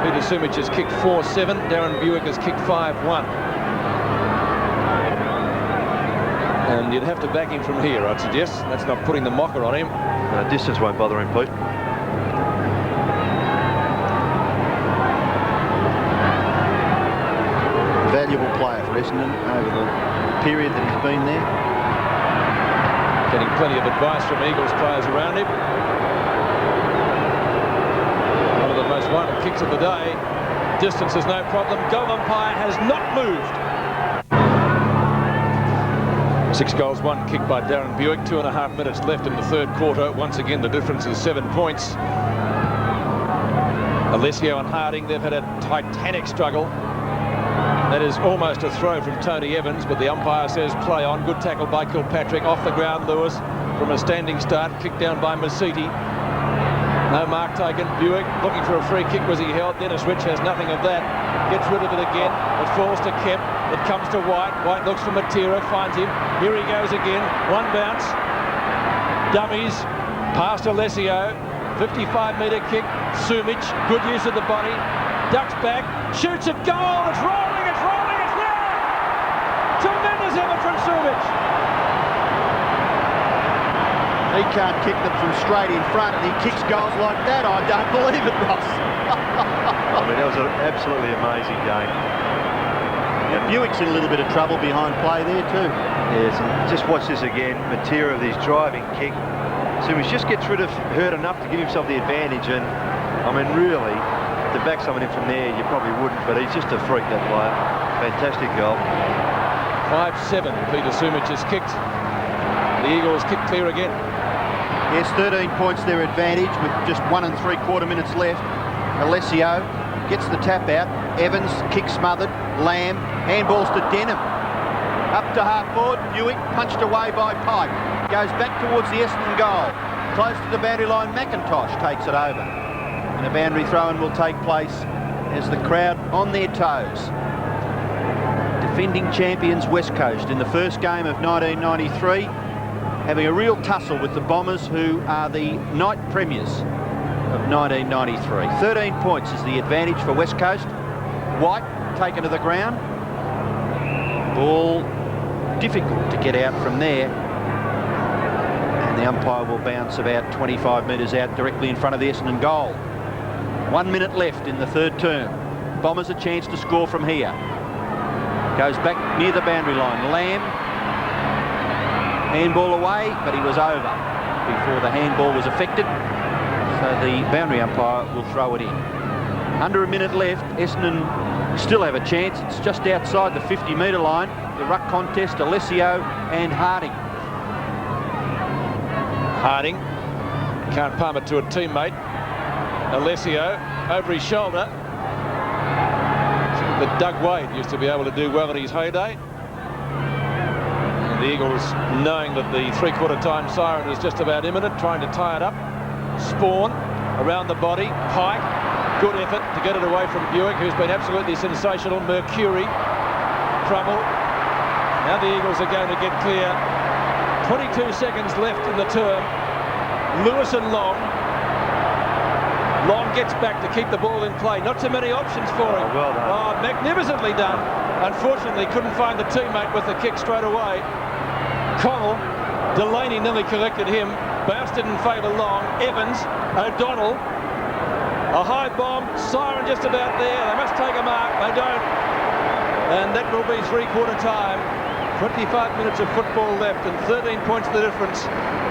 Peter Sumich has kicked 4-7. Darren Bewick has kicked 5-1. And you'd have to back him from here, I'd suggest. That's not putting the mocker on him. Distance won't bother him, Pete. Valuable player for Essendon over the period that he's been there. Getting plenty of advice from Eagles players around him. One of the most vital kicks of the day. Distance is no problem. Goal umpire has not moved. 6 goals, 1 kick by Darren Bewick. 2.5 minutes left in the third quarter. Once again, the difference is 7 points. Alessio and Harding, they've had a titanic struggle. That is almost a throw from Tony Evans, but the umpire says play on. Good tackle by Kilpatrick. Off the ground, Lewis, from a standing start. Kicked down by Masiti. No mark taken. Bewick looking for a free kick. Was he held? Dennis Rich has nothing of that. Gets rid of it again. It falls to Kemp. It comes to White. White looks for Matera. Finds him. Here he goes again. One bounce. Dummies. Past Alessio. 55-metre kick. Sumich. Good use of the body. Ducks back. Shoots at goal. It's rolling. It's rolling. It's there. Tremendous effort from Sumich. He can't kick them from straight in front, and he kicks goals like that. I don't believe it, Ross. I mean, that was an absolutely amazing game. Yeah, Bewick's in a little bit of trouble behind play there too. Yes, and just watch this again. Matera of his driving kick. So he just gets rid of hurt enough to give himself the advantage, and I mean, really, to back someone in from there, you probably wouldn't, but he's just a freak, that player. Fantastic goal. 5-7. Peter Sumich has kicked. The Eagles kick clear again. Yes, 13 points their advantage with just 1 3/4 minutes left. Alessio gets the tap out. Evans, kick smothered. Lamb, handballs to Denham. Up to half forward. Bewick punched away by Pike. Goes back towards the Essendon goal. Close to the boundary line, McIntosh takes it over. And a boundary throw-in will take place as the crowd on their toes. Defending champions West Coast in the first game of 1993. Having a real tussle with the Bombers, who are the night premiers of 1993. 13 points is the advantage for West Coast. White taken to the ground. Ball difficult to get out from there. And the umpire will bounce about 25 metres out directly in front of the Essendon goal. 1 minute left in the third term. Bombers a chance to score from here. Goes back near the boundary line. Lamb. Handball away, but he was over before the handball was affected. So the boundary umpire will throw it in. Under a minute left, Essendon still have a chance. It's just outside the 50-metre line. The ruck contest, Alessio and Harding. Harding can't palm it to a teammate. Alessio over his shoulder. But Doug Wade used to be able to do well in his heyday. The Eagles, knowing that the three-quarter time siren is just about imminent, trying to tie it up. Spawn around the body. Pike, good effort to get it away from Bewick, who's been absolutely sensational. Mercury, Crummell. Now the Eagles are going to get clear. 22 seconds left in the term. Lewis and Long. Long gets back to keep the ball in play. Not too many options for him. Well done. Oh, magnificently done. Unfortunately, couldn't find the teammate with the kick straight away. Karl, Delaney nearly collected him. Bounced it in favour Long. Evans, O'Donnell. A high bomb, siren just about there. They must take a mark, they don't. And that will be three-quarter time. 25 minutes of football left and 13 points the difference,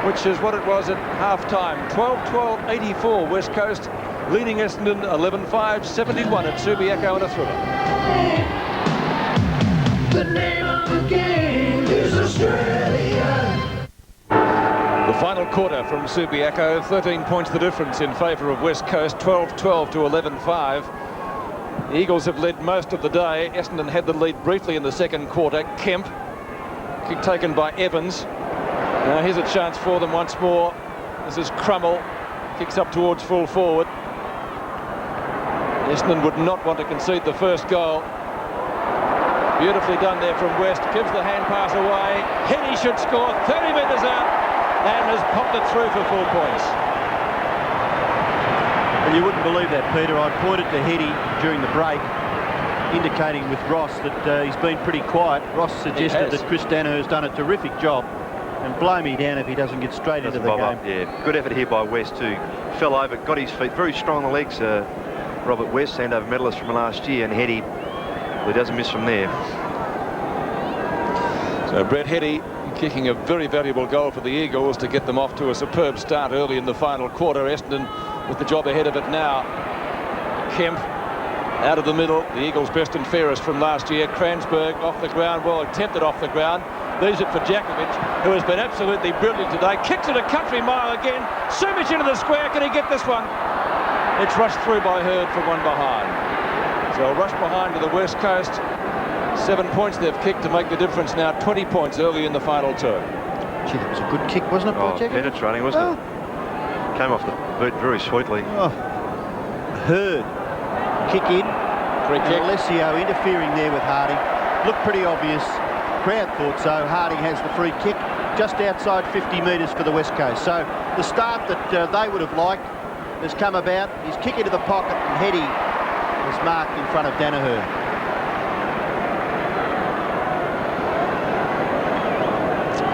which is what it was at half-time. 12-12-84, West Coast leading Essendon 11-5-71 at Subiaco in a thriller. The name of the game is Australia. The final quarter from Subiaco, 13 points the difference in favour of West Coast, 12-12 to 11-5. The Eagles have led most of the day. Essendon had the lead briefly in the second quarter. Kemp, kick taken by Evans. Now here's a chance for them once more. This is Crummell, kicks up towards full forward. Essendon would not want to concede the first goal. Beautifully done there from West, gives the hand pass away. Heady should score, 30 metres out, and has popped it through for 4 points. Well, you wouldn't believe that, Peter. I pointed to Heady during the break, indicating with Ross that he's been pretty quiet. Ross suggested that Chris Danaher's done a terrific job, and blow me down if he doesn't get straight into the game. Yeah, good effort here by West too. Fell over, got his feet, very strong on the legs. Robert West, handover medalist from last year, and Heady, well, he doesn't miss from there. So Brett Heady kicking a very valuable goal for the Eagles to get them off to a superb start early in the final quarter. Essendon with the job ahead of it now. Kemp out of the middle, the Eagles' best and fairest from last year. Kransberg off the ground, well attempted off the ground. Leaves it for Jakovich, who has been absolutely brilliant today. Kicks it a country mile again. Sumich into the square. Can he get this one? It's rushed through by Hurd for one behind. So a rush behind to the West Coast. 7 points they've kicked to make the difference now. 20 points early in the final term. Gee, that was a good kick, wasn't it, by Jakovich? Penetrating, wasn't it? Came off the boot very sweetly. Oh. Hurd, kick in. Free kick. Alessio interfering there with Harding. Looked pretty obvious. Crowd thought so. Harding has the free kick just outside 50 metres for the West Coast. So the start that they would have liked has come about. He's kick into the pocket, and Heady is marked in front of Danaher.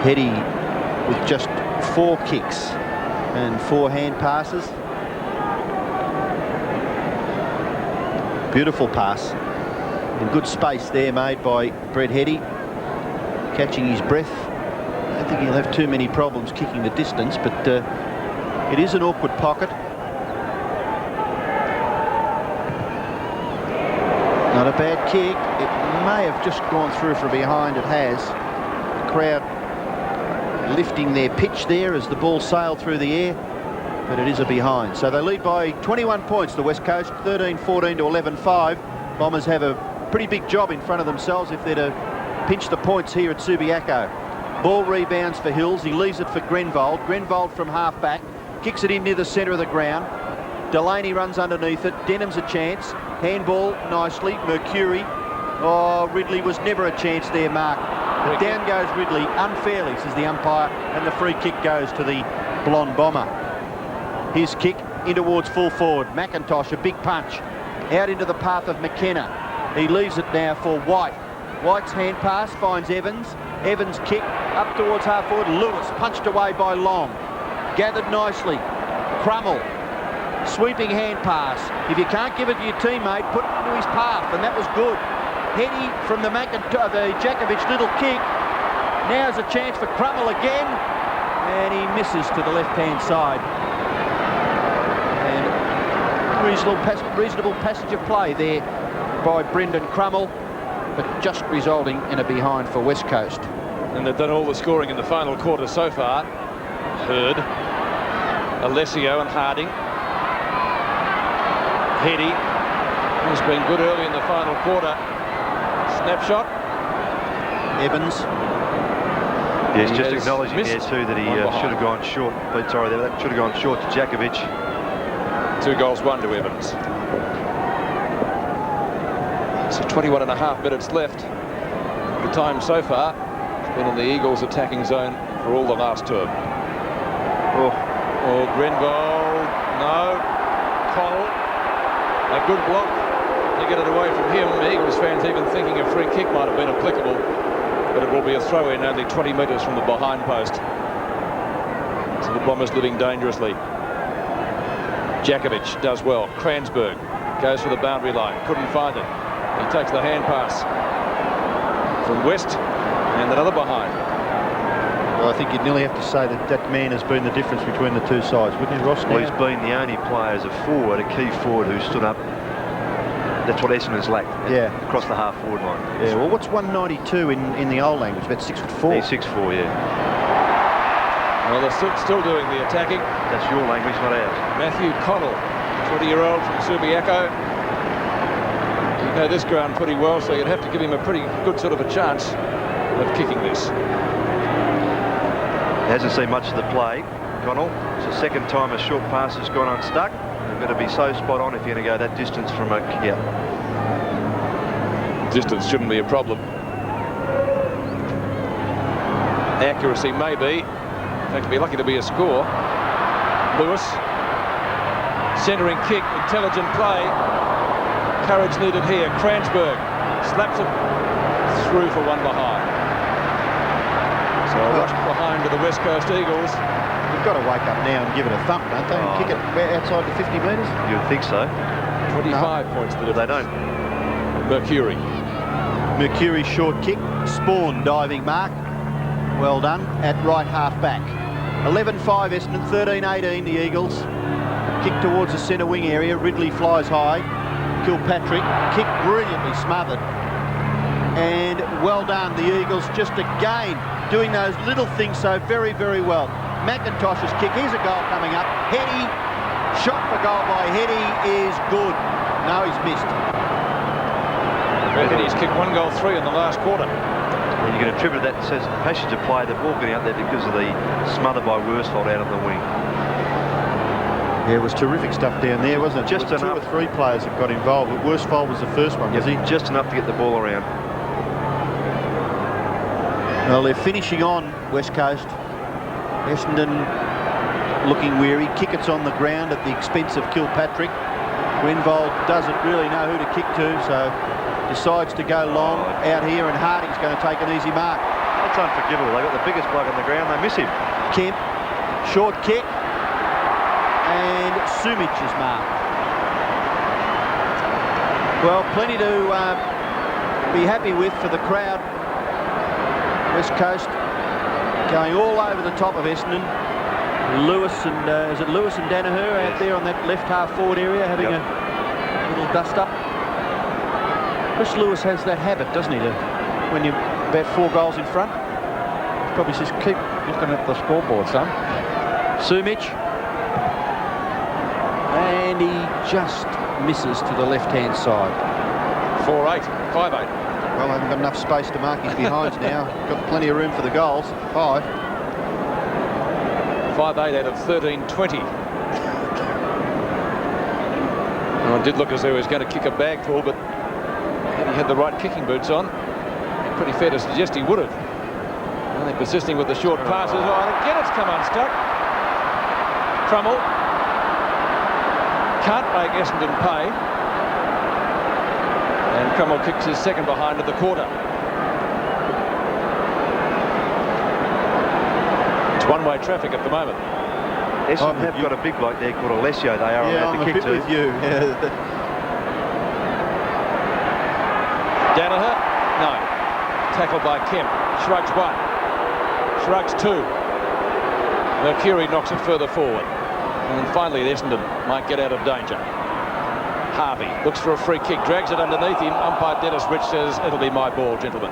Heady with just 4 kicks and 4 hand passes. Beautiful pass. And good space there made by Brett Heady. Catching his breath. I don't think he'll have too many problems kicking the distance, but it is an awkward pocket. Not a bad kick. It may have just gone through from behind. It has. The crowd lifting their pitch there as the ball sailed through the air, but it is a behind. So they lead by 21 points, the West Coast, 13-14 to 11-5. Bombers have a pretty big job in front of themselves if they're to pinch the points here at Subiaco. Ball rebounds for Hills. He leaves it for Grenvold. Grenvold from half-back. Kicks it in near the centre of the ground. Delaney runs underneath it. Denham's a chance. Handball nicely. Mercury. Oh, Ridley was never a chance there, Mark. But down goes Ridley, unfairly, says the umpire, and the free kick goes to the blonde bomber. His kick in towards full forward. McIntosh, a big punch. Out into the path of McKenna. He leaves it now for White. White's hand pass finds Evans. Evans kick up towards half forward. Lewis punched away by Long. Gathered nicely. Crummell. Sweeping hand pass. If you can't give it to your teammate, put it into his path, and that was good. Heady from the Jakovich little kick. Now's a chance for Crummell again, and he misses to the left-hand side. And reasonable passage of play there by Brendan Crummell, but just resulting in a behind for West Coast. And they've done all the scoring in the final quarter so far. Hurd, Alessio and Harding. Heady has been good early in the final quarter. Snapshot. Evans. Yes, just acknowledging there too that he should have gone short. But sorry, that should have gone short to Jakovich. 2 goals, 1 to Evans. So 21.5 minutes left. The time so far has been in the Eagles' attacking zone for all the last term. Oh, Grenvold. No. Cole. A good block to get it away from him. Eagles fans even thinking a free kick might have been applicable, but it will be a throw-in only 20 metres from the behind post. So the Bombers living dangerously. Jakovich does well. Kransberg goes for the boundary line. Couldn't find it. He takes the hand pass from West and another behind. Well, I think you'd nearly have to say that that man has been the difference between the two sides, wouldn't he, Ross? Well, he's been the only player as a forward, a key forward, who stood up. That's what Essendon's lacked. Yeah. Across the half-forward line. Yeah, well, what's 192 in the old language? About 6'4". He's 6'4", yeah. Well, they're still doing the attacking. That's your language, not ours. Matthew Connell, 20-year-old from Subiaco. You know this ground pretty well, so you'd have to give him a pretty good sort of a chance of kicking this. Hasn't seen much of the play, Connell. It's the second time a short pass has gone unstuck. You've got to be so spot on if you're going to go that distance from a kick out. Distance shouldn't be a problem. Accuracy maybe. In fact, be lucky to be a score. Lewis, centering kick, intelligent play. Courage needed here. Kransberg slaps it through for one behind. So a rush behind to the West Coast Eagles. They've got to wake up now and give it a thump, don't they? And kick it outside the 50 metres. You would think so. 25 points to the They don't. Mercury. Mercury short kick. Spawn diving mark. Well done at right half back. 11-5 Essendon, 13-18 the Eagles. Kick towards the centre wing area. Ridley flies high. Kilpatrick. Kick brilliantly smothered. And well done, the Eagles just again doing those little things so very, very well. McIntosh's kick. Here's a goal coming up. Heady. Shot for goal by Heady is good. No, he's missed. He's kicked 1 goal 3 in the last quarter. And you can attribute that to the passage of play. The ball getting out there because of the smother by Worsfold out of the wing. Yeah, it was terrific stuff down there, wasn't it? Just there were 2 or 3 players that got involved, but Worsfold was the first one, was he? Just enough to get the ball around. Well, they're finishing on West Coast. Essendon looking weary. Kickett's on the ground at the expense of Kilpatrick. Winvold doesn't really know who to kick to, so decides to go long out here, and Harding's going to take an easy mark. That's unforgivable. They got the biggest bloke on the ground. They miss him. Kemp, short kick, and Sumich is marked. Well, plenty to be happy with for the crowd. West Coast going all over the top of Essendon. Lewis and is it Lewis and Danaher out there on that left half forward area having a little dust up. Chris Lewis has that habit, doesn't he, when you're about 4 goals in front? He probably says, keep looking at the scoreboard, son. Sumich. And he just misses to the left-hand side. 4-8, 5-8. Well, I haven't got enough space to mark his behinds now. Got plenty of room for the goals. 5. 5-8 out of 13-20. Well, it did look as though he was going to kick a bagful, but he had the right kicking boots on. Pretty fair to suggest he would have. And they're persisting with the short passes. Oh, and again it's come unstuck. Crummell can't make Essendon pay. And Crummell kicks his second behind of the quarter. It's one-way traffic at the moment. Essendon have got a big bloke there called Alessio. They are Yeah, on I'm the a kick bit too. with you. Yeah. Danaher, no. Tackled by Kemp. Shrugs 1. Shrugs 2. Mercury knocks it further forward. And finally, Essendon might get out of danger. Harvey looks for a free kick, drags it underneath him. Umpire Dennis Rich says, it'll be my ball, gentlemen.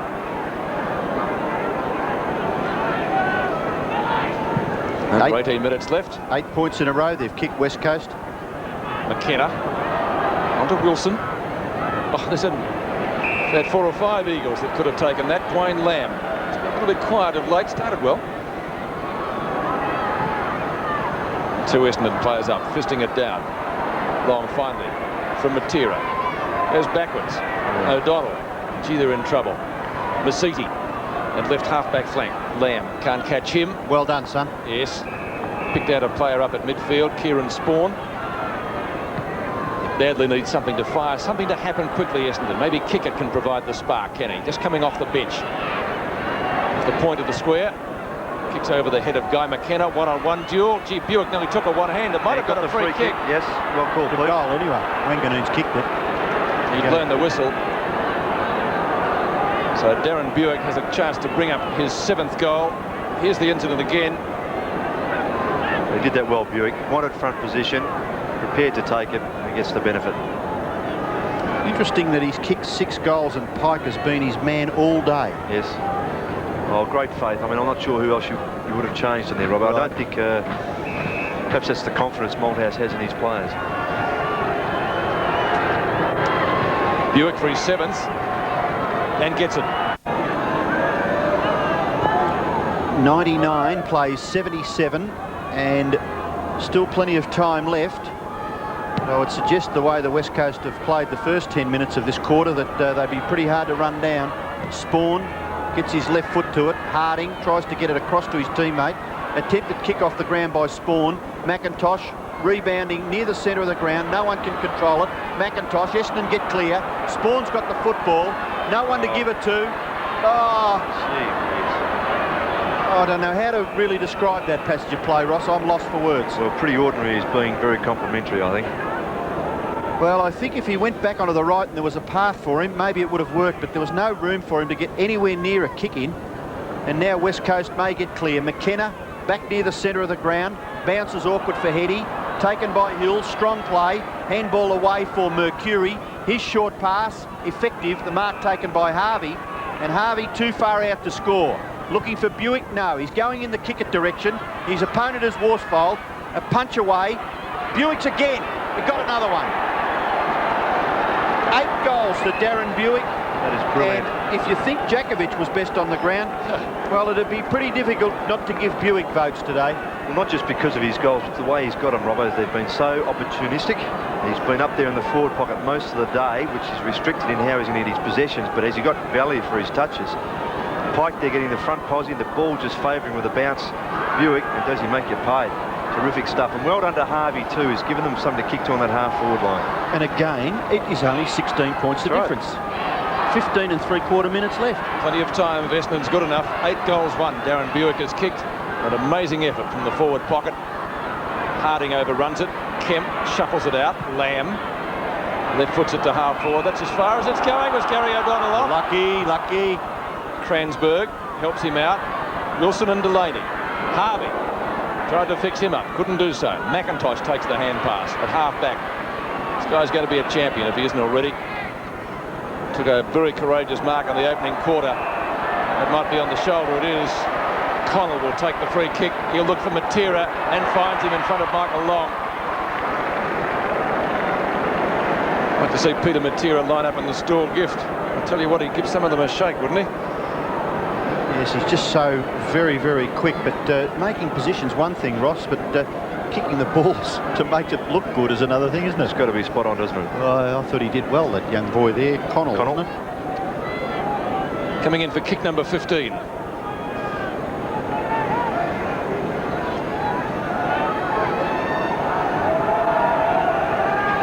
And 18 minutes left. 8 points in a row. They've kicked West Coast. McKenna onto Wilson. Oh, there's about 4 or 5 Eagles that could have taken that. Dwayne Lamb. It's been a little bit quiet of late. Started well. 2 Essendon players up, fisting it down. Long finally from Matera. Goes backwards. O'Donnell. Gee, they're in trouble. Masiti at left half-back flank. Lamb can't catch him. Well done, son. Yes. Picked out a player up at midfield. Kieran Spawn. Badly needs something to fire, something to happen quickly, Essendon. Maybe Kickett can provide the spark, can he? Just coming off the bench. Off the point of the square. Kicks over the head of Guy McKenna. One-on-one duel. Gee, Bewick nearly took a one-hander. Might have got a free kick. Yes, well called, Good goal anyway. Wanganeen's kicked it. He'd blown the whistle. So Darren Bewick has a chance to bring up his 7th goal. Here's the incident again. He did that well, Bewick. Wanted front position, prepared to take it, and gets the benefit. Interesting that he's kicked 6 goals and Pike has been his man all day. Yes. Oh, great faith. I mean, I'm not sure who else you would have changed in there, Rob. Right. I don't think perhaps that's the confidence Malthouse has in his players. Bewick for his 7th and gets it. 99 plays 77 and still plenty of time left. I would suggest the way the West Coast have played the first 10 minutes of this quarter that they'd be pretty hard to run down. Spawn gets his left foot to it. Harding tries to get it across to his teammate. Attempted kick off the ground by Spawn. McIntosh rebounding near the centre of the ground. No one can control it. McIntosh, Essendon get clear. Spawn's got the football. No one to give it to. I don't know how to really describe that passage of play, Ross. I'm lost for words. Well, pretty ordinary is being very complimentary, I think. Well, I think if he went back onto the right and there was a path for him, maybe it would have worked, but there was no room for him to get anywhere near a kick in. And now West Coast may get clear. McKenna back near the centre of the ground. Bounces awkward for Heady. Taken by Hill. Strong play. Handball away for Mercury. His short pass, effective. The mark taken by Harvey. And Harvey too far out to score. Looking for Bewick? No, he's going in the kick-it direction. His opponent is Worsfold. A punch away. Bewick's again. He got another one. 8 goals to Darren Bewick. That is brilliant. And if you think Jakovich was best on the ground, well, it'd be pretty difficult not to give Bewick votes today. Well, not just because of his goals, but the way he's got them, Robbo. They've been so opportunistic. He's been up there in the forward pocket most of the day, which is restricted in how he's going to get his possessions, but as he got value for his touches. Pike there getting the front posse, the ball just favouring with a bounce. Bewick, and does he make you pay? Terrific stuff, and well done to Harvey too. He's given them something to kick to on that half-forward line. And again, it is only 16 points of difference. 15 and 3/4 minutes left. Plenty of time if Essendon's good enough. 8 goals won. Darren Bewick has kicked. An amazing effort from the forward pocket. Harding overruns it. Kemp shuffles it out. Lamb left foots it to half-forward. That's as far as it's going. Was Gary O'Donnell off? Lucky. Cransberg helps him out. Wilson and Delaney. Harvey tried to fix him up. Couldn't do so. McIntosh takes the hand pass at half-back. This guy's going to be a champion if he isn't already. Took a very courageous mark on the opening quarter. It might be on the shoulder. It is. Karl will take the free kick. He'll look for Matera and finds him in front of Michael Long. Like to see Peter Matera line up in the stall gift. I'll tell you what, he'd give some of them a shake, wouldn't he? Yes, he's just so very, very quick. But making position's one thing, Ross, but kicking the balls to make it look good is another thing, isn't it? It's got to be spot on, doesn't it? I thought he did well, that young boy there, Karl. Wasn't it? Coming in for kick number 15.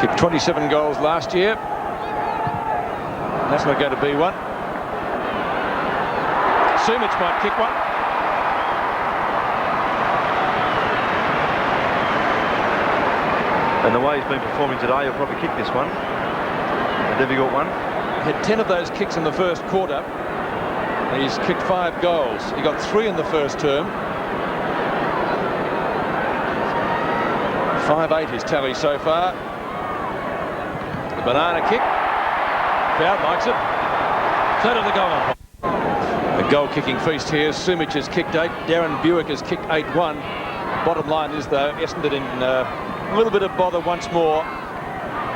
Kicked 27 goals last year. That's not going to be one. Sumich might kick one. And the way he's been performing today, he'll probably kick this one. A difficult one. He had 10 of those kicks in the first quarter. He's kicked 5 goals. He got 3 in the first term. 5-8 his tally so far. The banana kick. Crowd likes it. Third of the goal. A goal-kicking feast here. Sumich has kicked 8. Darren Bewick has kicked 8-1. Bottom line is, though, Essendon in a little bit of bother once more.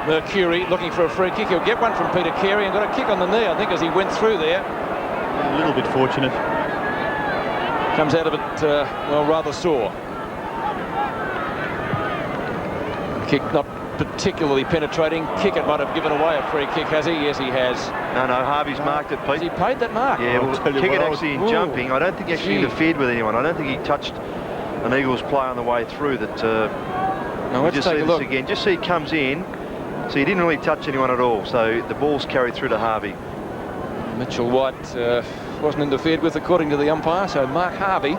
Mercury looking for a free kick. He'll get one from Peter Carey and got a kick on the knee, I think, as he went through there. A little bit fortunate. Comes out of it, well, rather sore. Kick not particularly penetrating. Kickett might have given away a free kick, has he? Yes, he has. No, Harvey's marked it, Pete. Has he paid that mark? Yeah, well, Kickett actually in jumping, I don't think he actually interfered with anyone. I don't think he touched an Eagles player on the way through. That. Now let's just take see a this look again. Just see he comes in. So he didn't really touch anyone at all. So the ball's carried through to Harvey. Mitchell White wasn't interfered with according to the umpire. So Mark Harvey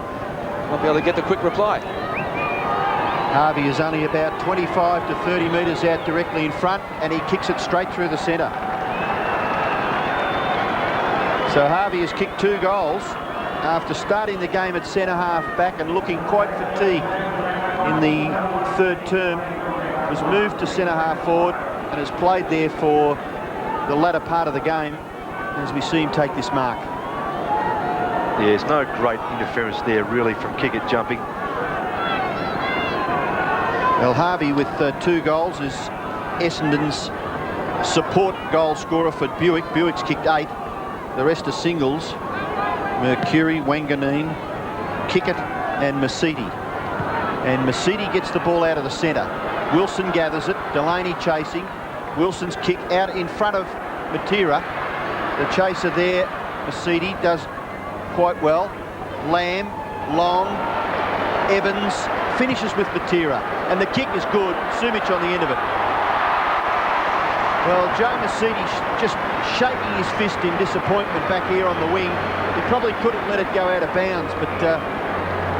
Not be able to get the quick reply. Harvey is only about 25 to 30 metres out directly in front, and he kicks it straight through the centre. So Harvey has kicked 2 goals after starting the game at centre-half back and looking quite fatigued in the third term. Was moved to centre-half forward and has played there for the latter part of the game as we see him take this mark. Yeah, there's no great interference there really from Kickett jumping. Well, Harvey with 2 goals is Essendon's support goal scorer for Bewick. Bewick's kicked 8. The rest are singles. Mercury, Wanganeen, Kickett and Masidi. And Masidi gets the ball out of the centre. Wilson gathers it. Delaney chasing. Wilson's kick out in front of Matera. The chaser there, Masidi, does quite well. Lamb, Long, Evans finishes with Matera. And the kick is good. Sumich on the end of it. Well, Joe Masidi just shaking his fist in disappointment back here on the wing. He probably couldn't let it go out of bounds, but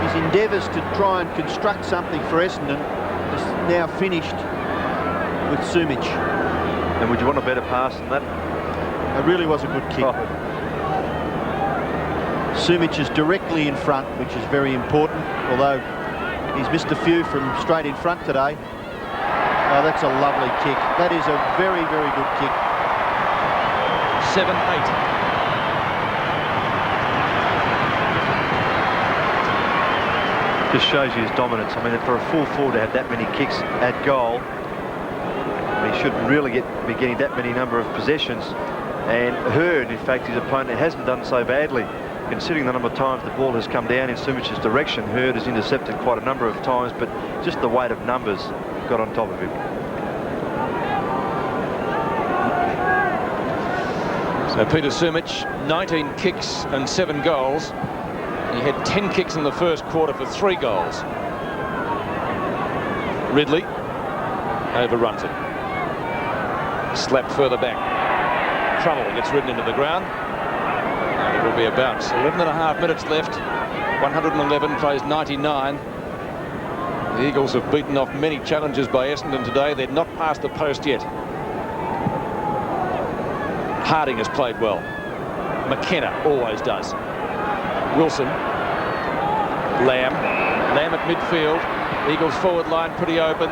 his endeavours to try and construct something for Essendon is now finished with Sumich. And would you want a better pass than that? It really was a good kick. Oh. Sumich is directly in front, which is very important, although he's missed a few from straight in front today. Oh, that's a lovely kick. That is a very, very good kick. 7-8. Just shows you his dominance. I mean, for a full forward to have that many kicks at goal, he shouldn't really be getting that many number of possessions. And Hurd, in fact, his opponent hasn't done so badly. Considering the number of times the ball has come down in Sumich's direction, Hurd has intercepted quite a number of times, but just the weight of numbers got on top of him. So Peter Sumich, 19 kicks and 7 goals. He had 10 kicks in the first quarter for 3 goals. Ridley overruns it. Slapped further back. Crummell gets ridden into the ground. And it will be about 11.5 minutes left. 111 plays 99. The Eagles have beaten off many challenges by Essendon today. They're not past the post yet. Harding has played well. McKenna always does. Wilson. Lamb at midfield. Eagles forward line pretty open.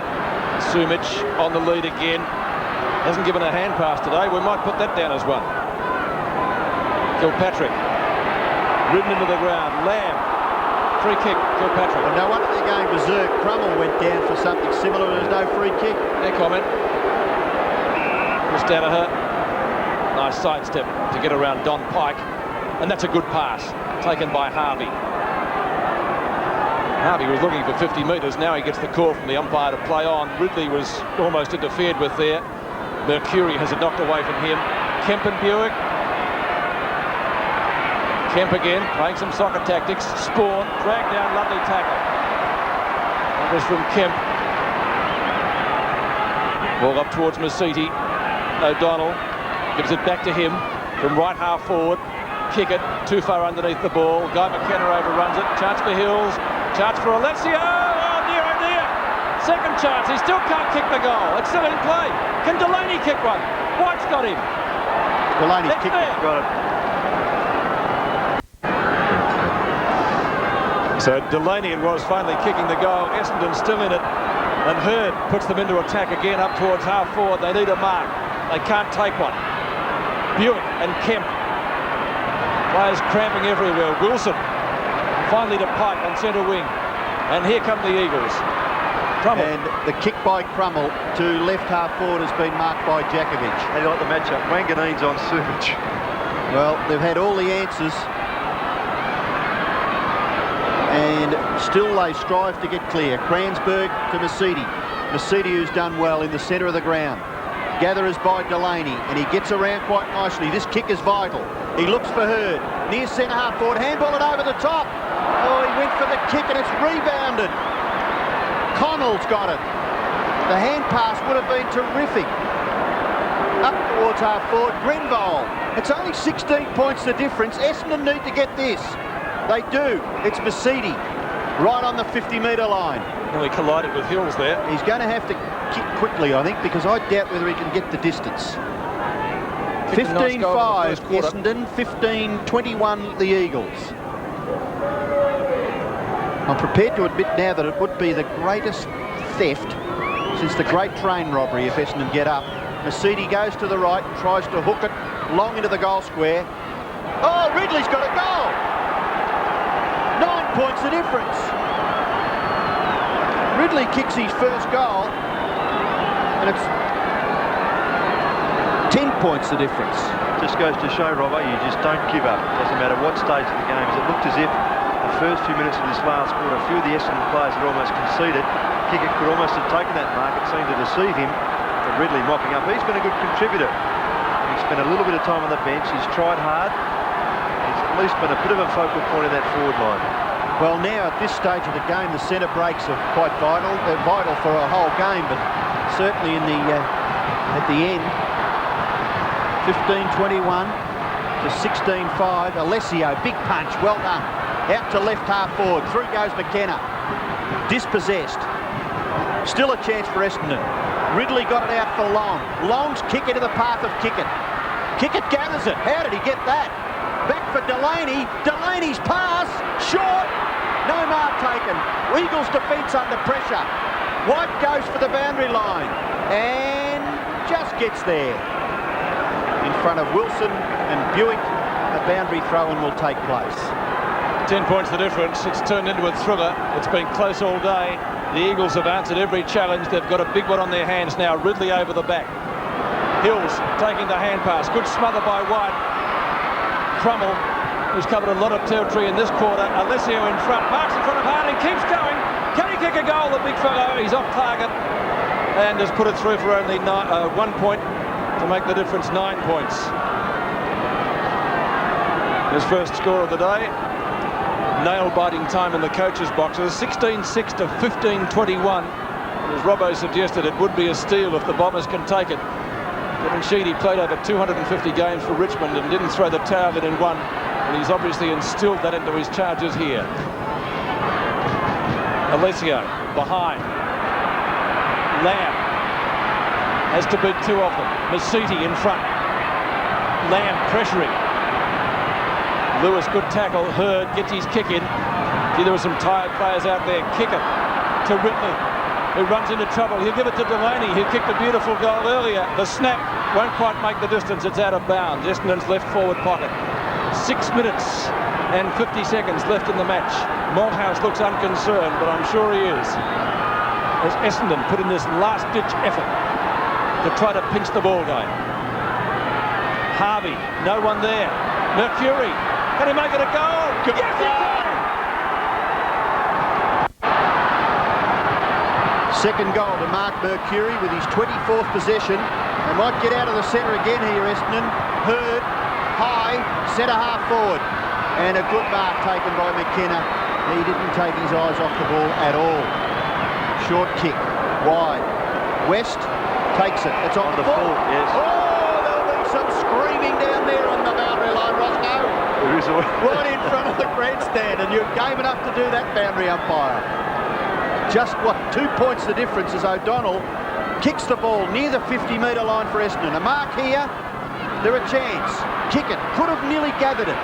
Sumich on the lead again. Hasn't given a hand pass today. We might put that down as one. Kilpatrick. Ridden into the ground. Lamb. Free kick. Kilpatrick. Well, no wonder they're going berserk. Crummell went down for something similar. There's no free kick. Their comment. Chris Danaher. Nice sidestep to get around Don Pike. And that's a good pass taken by Harvey. Harvey was looking for 50 metres. Now he gets the call from the umpire to play on. Ridley was almost interfered with there. Mercury has it knocked away from him. Kemp and Bewick. Kemp again, playing some soccer tactics. Spawn, dragged down, lovely tackle. That was from Kemp. Ball up towards Masidi. O'Donnell gives it back to him from right half forward. Kick it, too far underneath the ball. Guy McKenna overruns it. Chance for Hills. Chance for Alessio. Oh, dear, oh dear. Second chance. He still can't kick the goal. It's still in play. Can Delaney kick one? White's got him. Delaney's kicked it. Got it. So Delaney was finally kicking the goal. Essendon still in it. And Hurd puts them into attack again up towards half forward. They need a mark. They can't take one. Bewick and Kemp. Players cramping everywhere. Wilson finally to Pike on centre wing. And here come the Eagles. Crummell. And the kick by Crummell to left half forward has been marked by Jakovich. How do you like the matchup? Wanganeen's on Sumich. Well, they've had all the answers. And still they strive to get clear. Kransberg to Masidi. Masidi, who's done well in the centre of the ground. Gatherers by Delaney, and he gets around quite nicely. This kick is vital. He looks for Hurd. Near centre half forward. Handball it over the top. Oh, he went for the kick and it's rebounded. Connell's got it. The hand pass would have been terrific. Up towards half forward. Grenville. It's only 16 points the difference. Essendon need to get this. They do. It's Masidi. right on the 50-metre line. Nearly collided with Hills there. He's going to have to kick quickly, I think, because I doubt whether he can get the distance. 15-5 Essendon, 15-21 the Eagles. I'm prepared to admit now that it would be the greatest theft since the great train robbery if Essendon get up. Masidi goes to the right, tries to hook it long into the goal square. Oh, Ridley's got a goal! 9 points the difference. Ridley kicks his first goal, and it's 10 points the difference. Just goes to show, Robbo, you just don't give up. Doesn't matter what stage of the game is. It looked as if the first few minutes of this last quarter, a few of the Essendon players had almost conceded. Kicker could almost have taken that mark. It seemed to deceive him. But Ridley mopping up. He's been a good contributor. He's spent a little bit of time on the bench. He's tried hard. He's at least been a bit of a focal point in that forward line. Well, now at this stage of the game, the centre breaks are quite vital. They're vital for a whole game, but certainly in the at the end. 15-21 to 16-5. Alessio, big punch, well done. Out to left half forward. Through goes McKenna. Dispossessed. Still a chance for Essendon. Ridley got it out for Long. Long's kick into the path of Kickett. Kickett gathers it. How did he get that? Back for Delaney. Delaney's pass. Short. No mark taken. Eagles defence under pressure. White goes for the boundary line. And just gets there. In front of Wilson and Bewick, a boundary throw-in will take place. 10 points the difference. It's turned into a thriller. It's been close all day. The Eagles have answered every challenge. They've got a big one on their hands now. Ridley over the back. Hills taking the hand pass. Good smother by White. Crummell, who's covered a lot of territory in this quarter. Alessio in front. Marks in front of Harding. Keeps going. Can he kick a goal, the big fellow? He's off target. And has put it through for only 1 point to make the difference 9 points. His first score of the day. Nail-biting time in the coaches' boxes. 16-6 to 15-21. As Robbo suggested, it would be a steal if the Bombers can take it. Kevin Sheedy played over 250 games for Richmond and didn't throw the towel in one. And he's obviously instilled that into his charges here. Alessio behind. Lamb has to beat two of them. Masidi in front. Lamb pressuring. Lewis, good tackle. Hurd gets his kick in. Gee, there were some tired players out there. Kick it to Ridley, who runs into trouble. He'll give it to Delaney, who kicked a beautiful goal earlier. The snap won't quite make the distance. It's out of bounds. Essendon's left forward pocket. 6 minutes and 50 seconds left in the match. Malthouse looks unconcerned, but I'm sure he is. As Essendon put in this last-ditch effort to try to pinch the ball game. Harvey, no one there. Mercury, can he make it a goal? Yes, he can! Second goal to Mark Mercury with his 24th possession. They might get out of the centre again here, Essendon. Hurd, high, centre half forward. And a good mark taken by McKenna. He didn't take his eyes off the ball at all. Short kick, wide. West takes it. It's on the full. Yes. Oh, there'll be some screaming down there on the boundary line, Roscoe. There is right in front of the grandstand, and you're game enough to do that, boundary umpire. Just, 2 points the difference as O'Donnell kicks the ball near the 50-metre line for Essendon. A mark here, they're a chance. Kick it, could have nearly gathered it.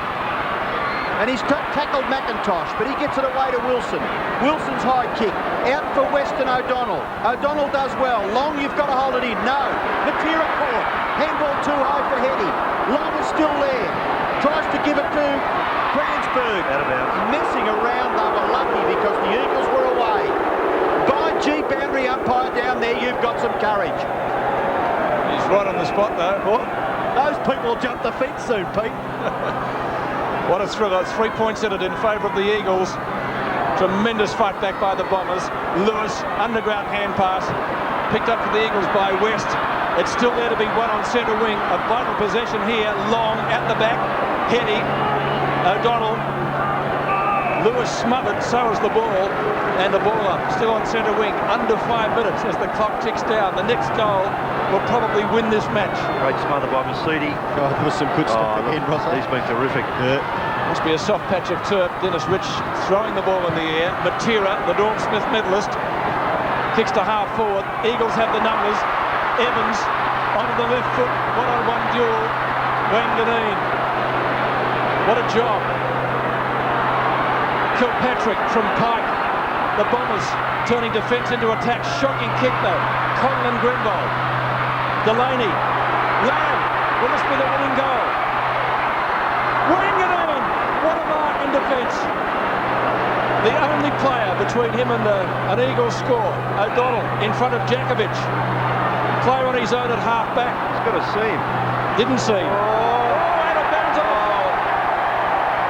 And he's tackled McIntosh, but he gets it away to Wilson. Wilson's high kick, out for West and O'Donnell. O'Donnell does well. Long, you've got to hold it in. No. Matera caught. Handball too high for Heady. Long is still there. Tries to give it to Kransberg. Out of bounds. Messing around, they were lucky because the Eagles were away. By G, boundary umpire down there, you've got some courage. He's right on the spot, though. Those people will jump the fence soon, Pete. What a thriller. 3 points in it in favour of the Eagles. Tremendous fight back by the Bombers. Lewis, underground hand pass. Picked up for the Eagles by West. It's still there to be one on centre wing. A vital possession here. Long at the back. Heady. O'Donnell. Lewis smothered, so is the ball. And the ball up, still on centre wing. Under 5 minutes as the clock ticks down. The next goal will probably win this match. Great smother by Masidi. Oh, there was some good stuff again, Ross. He's been terrific. Yeah. Must be a soft patch of turf. Dennis Rich throwing the ball in the air. Matera, the Norm Smith medalist, kicks to half forward. Eagles have the numbers. Evans onto the left foot. One-on-one duel. Langdon. What a job. Kilpatrick from Pike. The Bombers turning defence into attack. Shocking kick though. Conlon Grenvold. Delaney. Lamb. Will this be the winning goal? Langdon. What a mark in defence. The only player between him and an Eagles score. O'Donnell in front of Jakovich. Player on his own at half back. He's got to see him. Didn't see him. And a bounce off.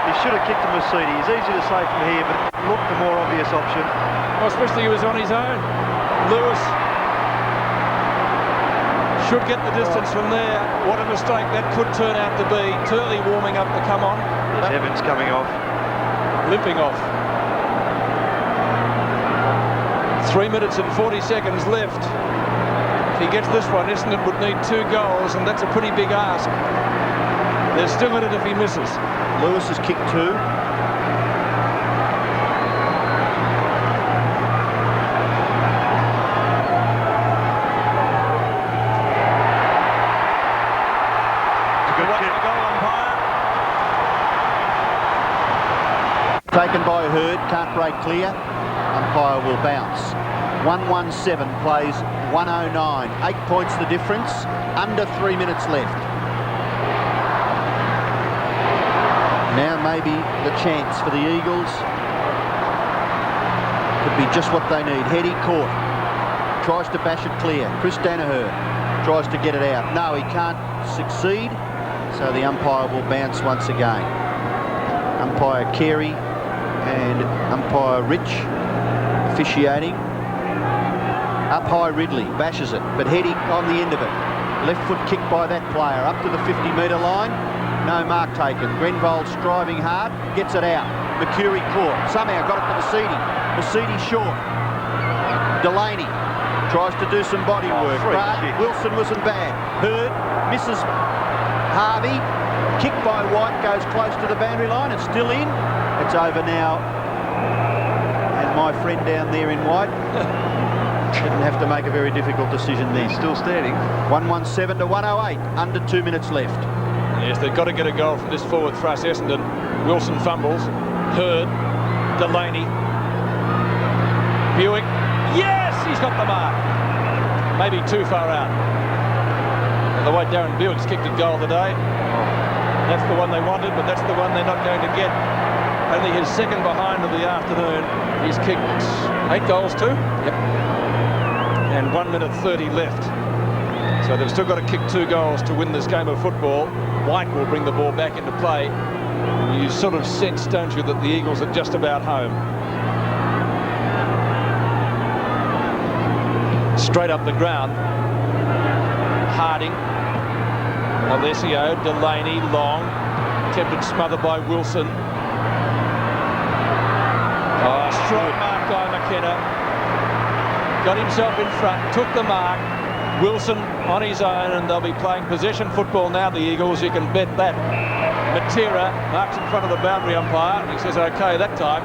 He should have kicked to Mercedes. It's easy to say from here, but it looked the more obvious option. Well, especially he was on his own. Lewis should get the distance from there. What a mistake that could turn out to be. Turley warming up to come on. Yes, Evans coming off. Limping off. 3 minutes and 40 seconds left. If he gets this one, Essendon would need 2 goals, and that's a pretty big ask. They're still in it if he misses. Lewis has kicked 2. Taken by Hurd, can't break clear. Umpire will bounce. 117 plays 109. 8 points the difference. Under 3 minutes left. Now maybe the chance for the Eagles. Could be just what they need. Heady caught. Tries to bash it clear. Chris Danaher tries to get it out. No, he can't succeed. So the umpire will bounce once again. Umpire Carey and umpire Rich officiating. Up high Ridley, bashes it, but Heady on the end of it. Left foot kick by that player, up to the 50-metre line. No mark taken. Grenvold striving hard, gets it out. Mercury caught, somehow got it to Mercedes short. Delaney tries to do some body work, but Wilson wasn't bad. Hurd misses Harvey. Kick by White goes close to the boundary line. It's still in. It's over now. And my friend down there in white didn't have to make a very difficult decision there. He's still standing. 117 to 108. Under 2 minutes left. Yes, they've got to get a goal from this forward thrust. Essendon. Wilson fumbles. Hurd. Delaney. Bewick. Yes, he's got the mark. Maybe too far out. And the way Darren Bewick's kicked a goal today. That's the one they wanted, but that's the one they're not going to get. Only his second behind of the afternoon. He's kicked 8 goals too. Yep. And 1 minute 30 left. So they've still got to kick 2 goals to win this game of football. White will bring the ball back into play. You sort of sense, don't you, that the Eagles are just about home. Straight up the ground. Harding. Alessio, Delaney, long. Attempted smother by Wilson. Oh, strong mark by McKenna. Got himself in front, took the mark. Wilson on his own, and they'll be playing possession football now, the Eagles. You can bet that. Matera marks in front of the boundary umpire. He says, OK, that time.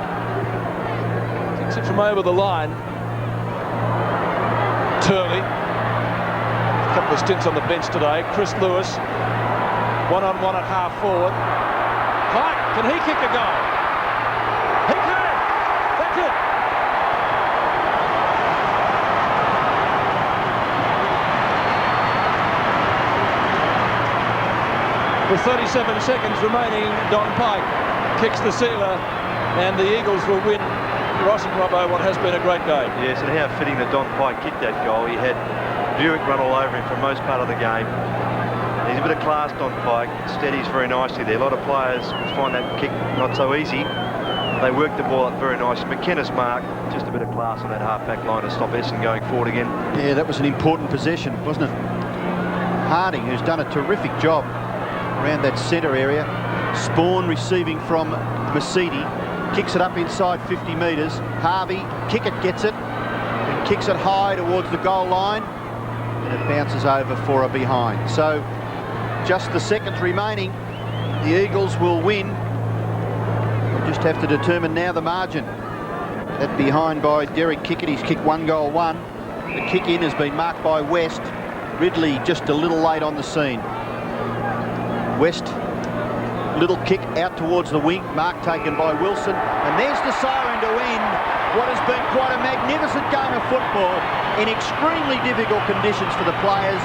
Kicks it from over the line. Turley. A couple of stints on the bench today. Chris Lewis. 1-on-1 at half forward. Pike, can he kick a goal? He can! That's it! With 37 seconds remaining, Don Pike kicks the sealer, and the Eagles will win. Ross and Robbo, what has been a great game. Yes, and how fitting that Don Pike kicked that goal. He had Bewick run all over him for most part of the game. He's a bit of class, Don Pike. Steadies very nicely there. A lot of players find that kick not so easy. They work the ball up very nicely. McKenna's mark, just a bit of class on that half-back line to stop Essendon going forward again. Yeah, that was an important possession, wasn't it? Harding, who's done a terrific job around that centre area. Spawn receiving from Mercedes. Kicks it up inside 50 metres. Harvey, Kickett gets it. And kicks it high towards the goal line. And it bounces over for a behind. So just the seconds remaining. The Eagles will win Just have to determine now the margin. That behind by Derek Kickett. He's kicked 1 goal 1. The kick in has been marked by West. Ridley just a little late on the scene. West, little kick out towards the wing. Mark taken by Wilson. And there's the siren to end what has been quite a magnificent game of football in extremely difficult conditions for the players.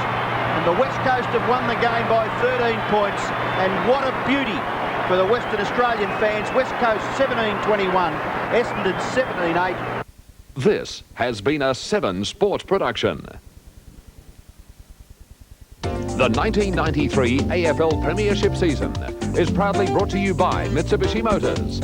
And the West Coast have won the game by 13 points. And what a beauty for the Western Australian fans. West Coast 17-21, Essendon 17-8. This has been a 7 Sport production. The 1993 AFL Premiership season is proudly brought to you by Mitsubishi Motors.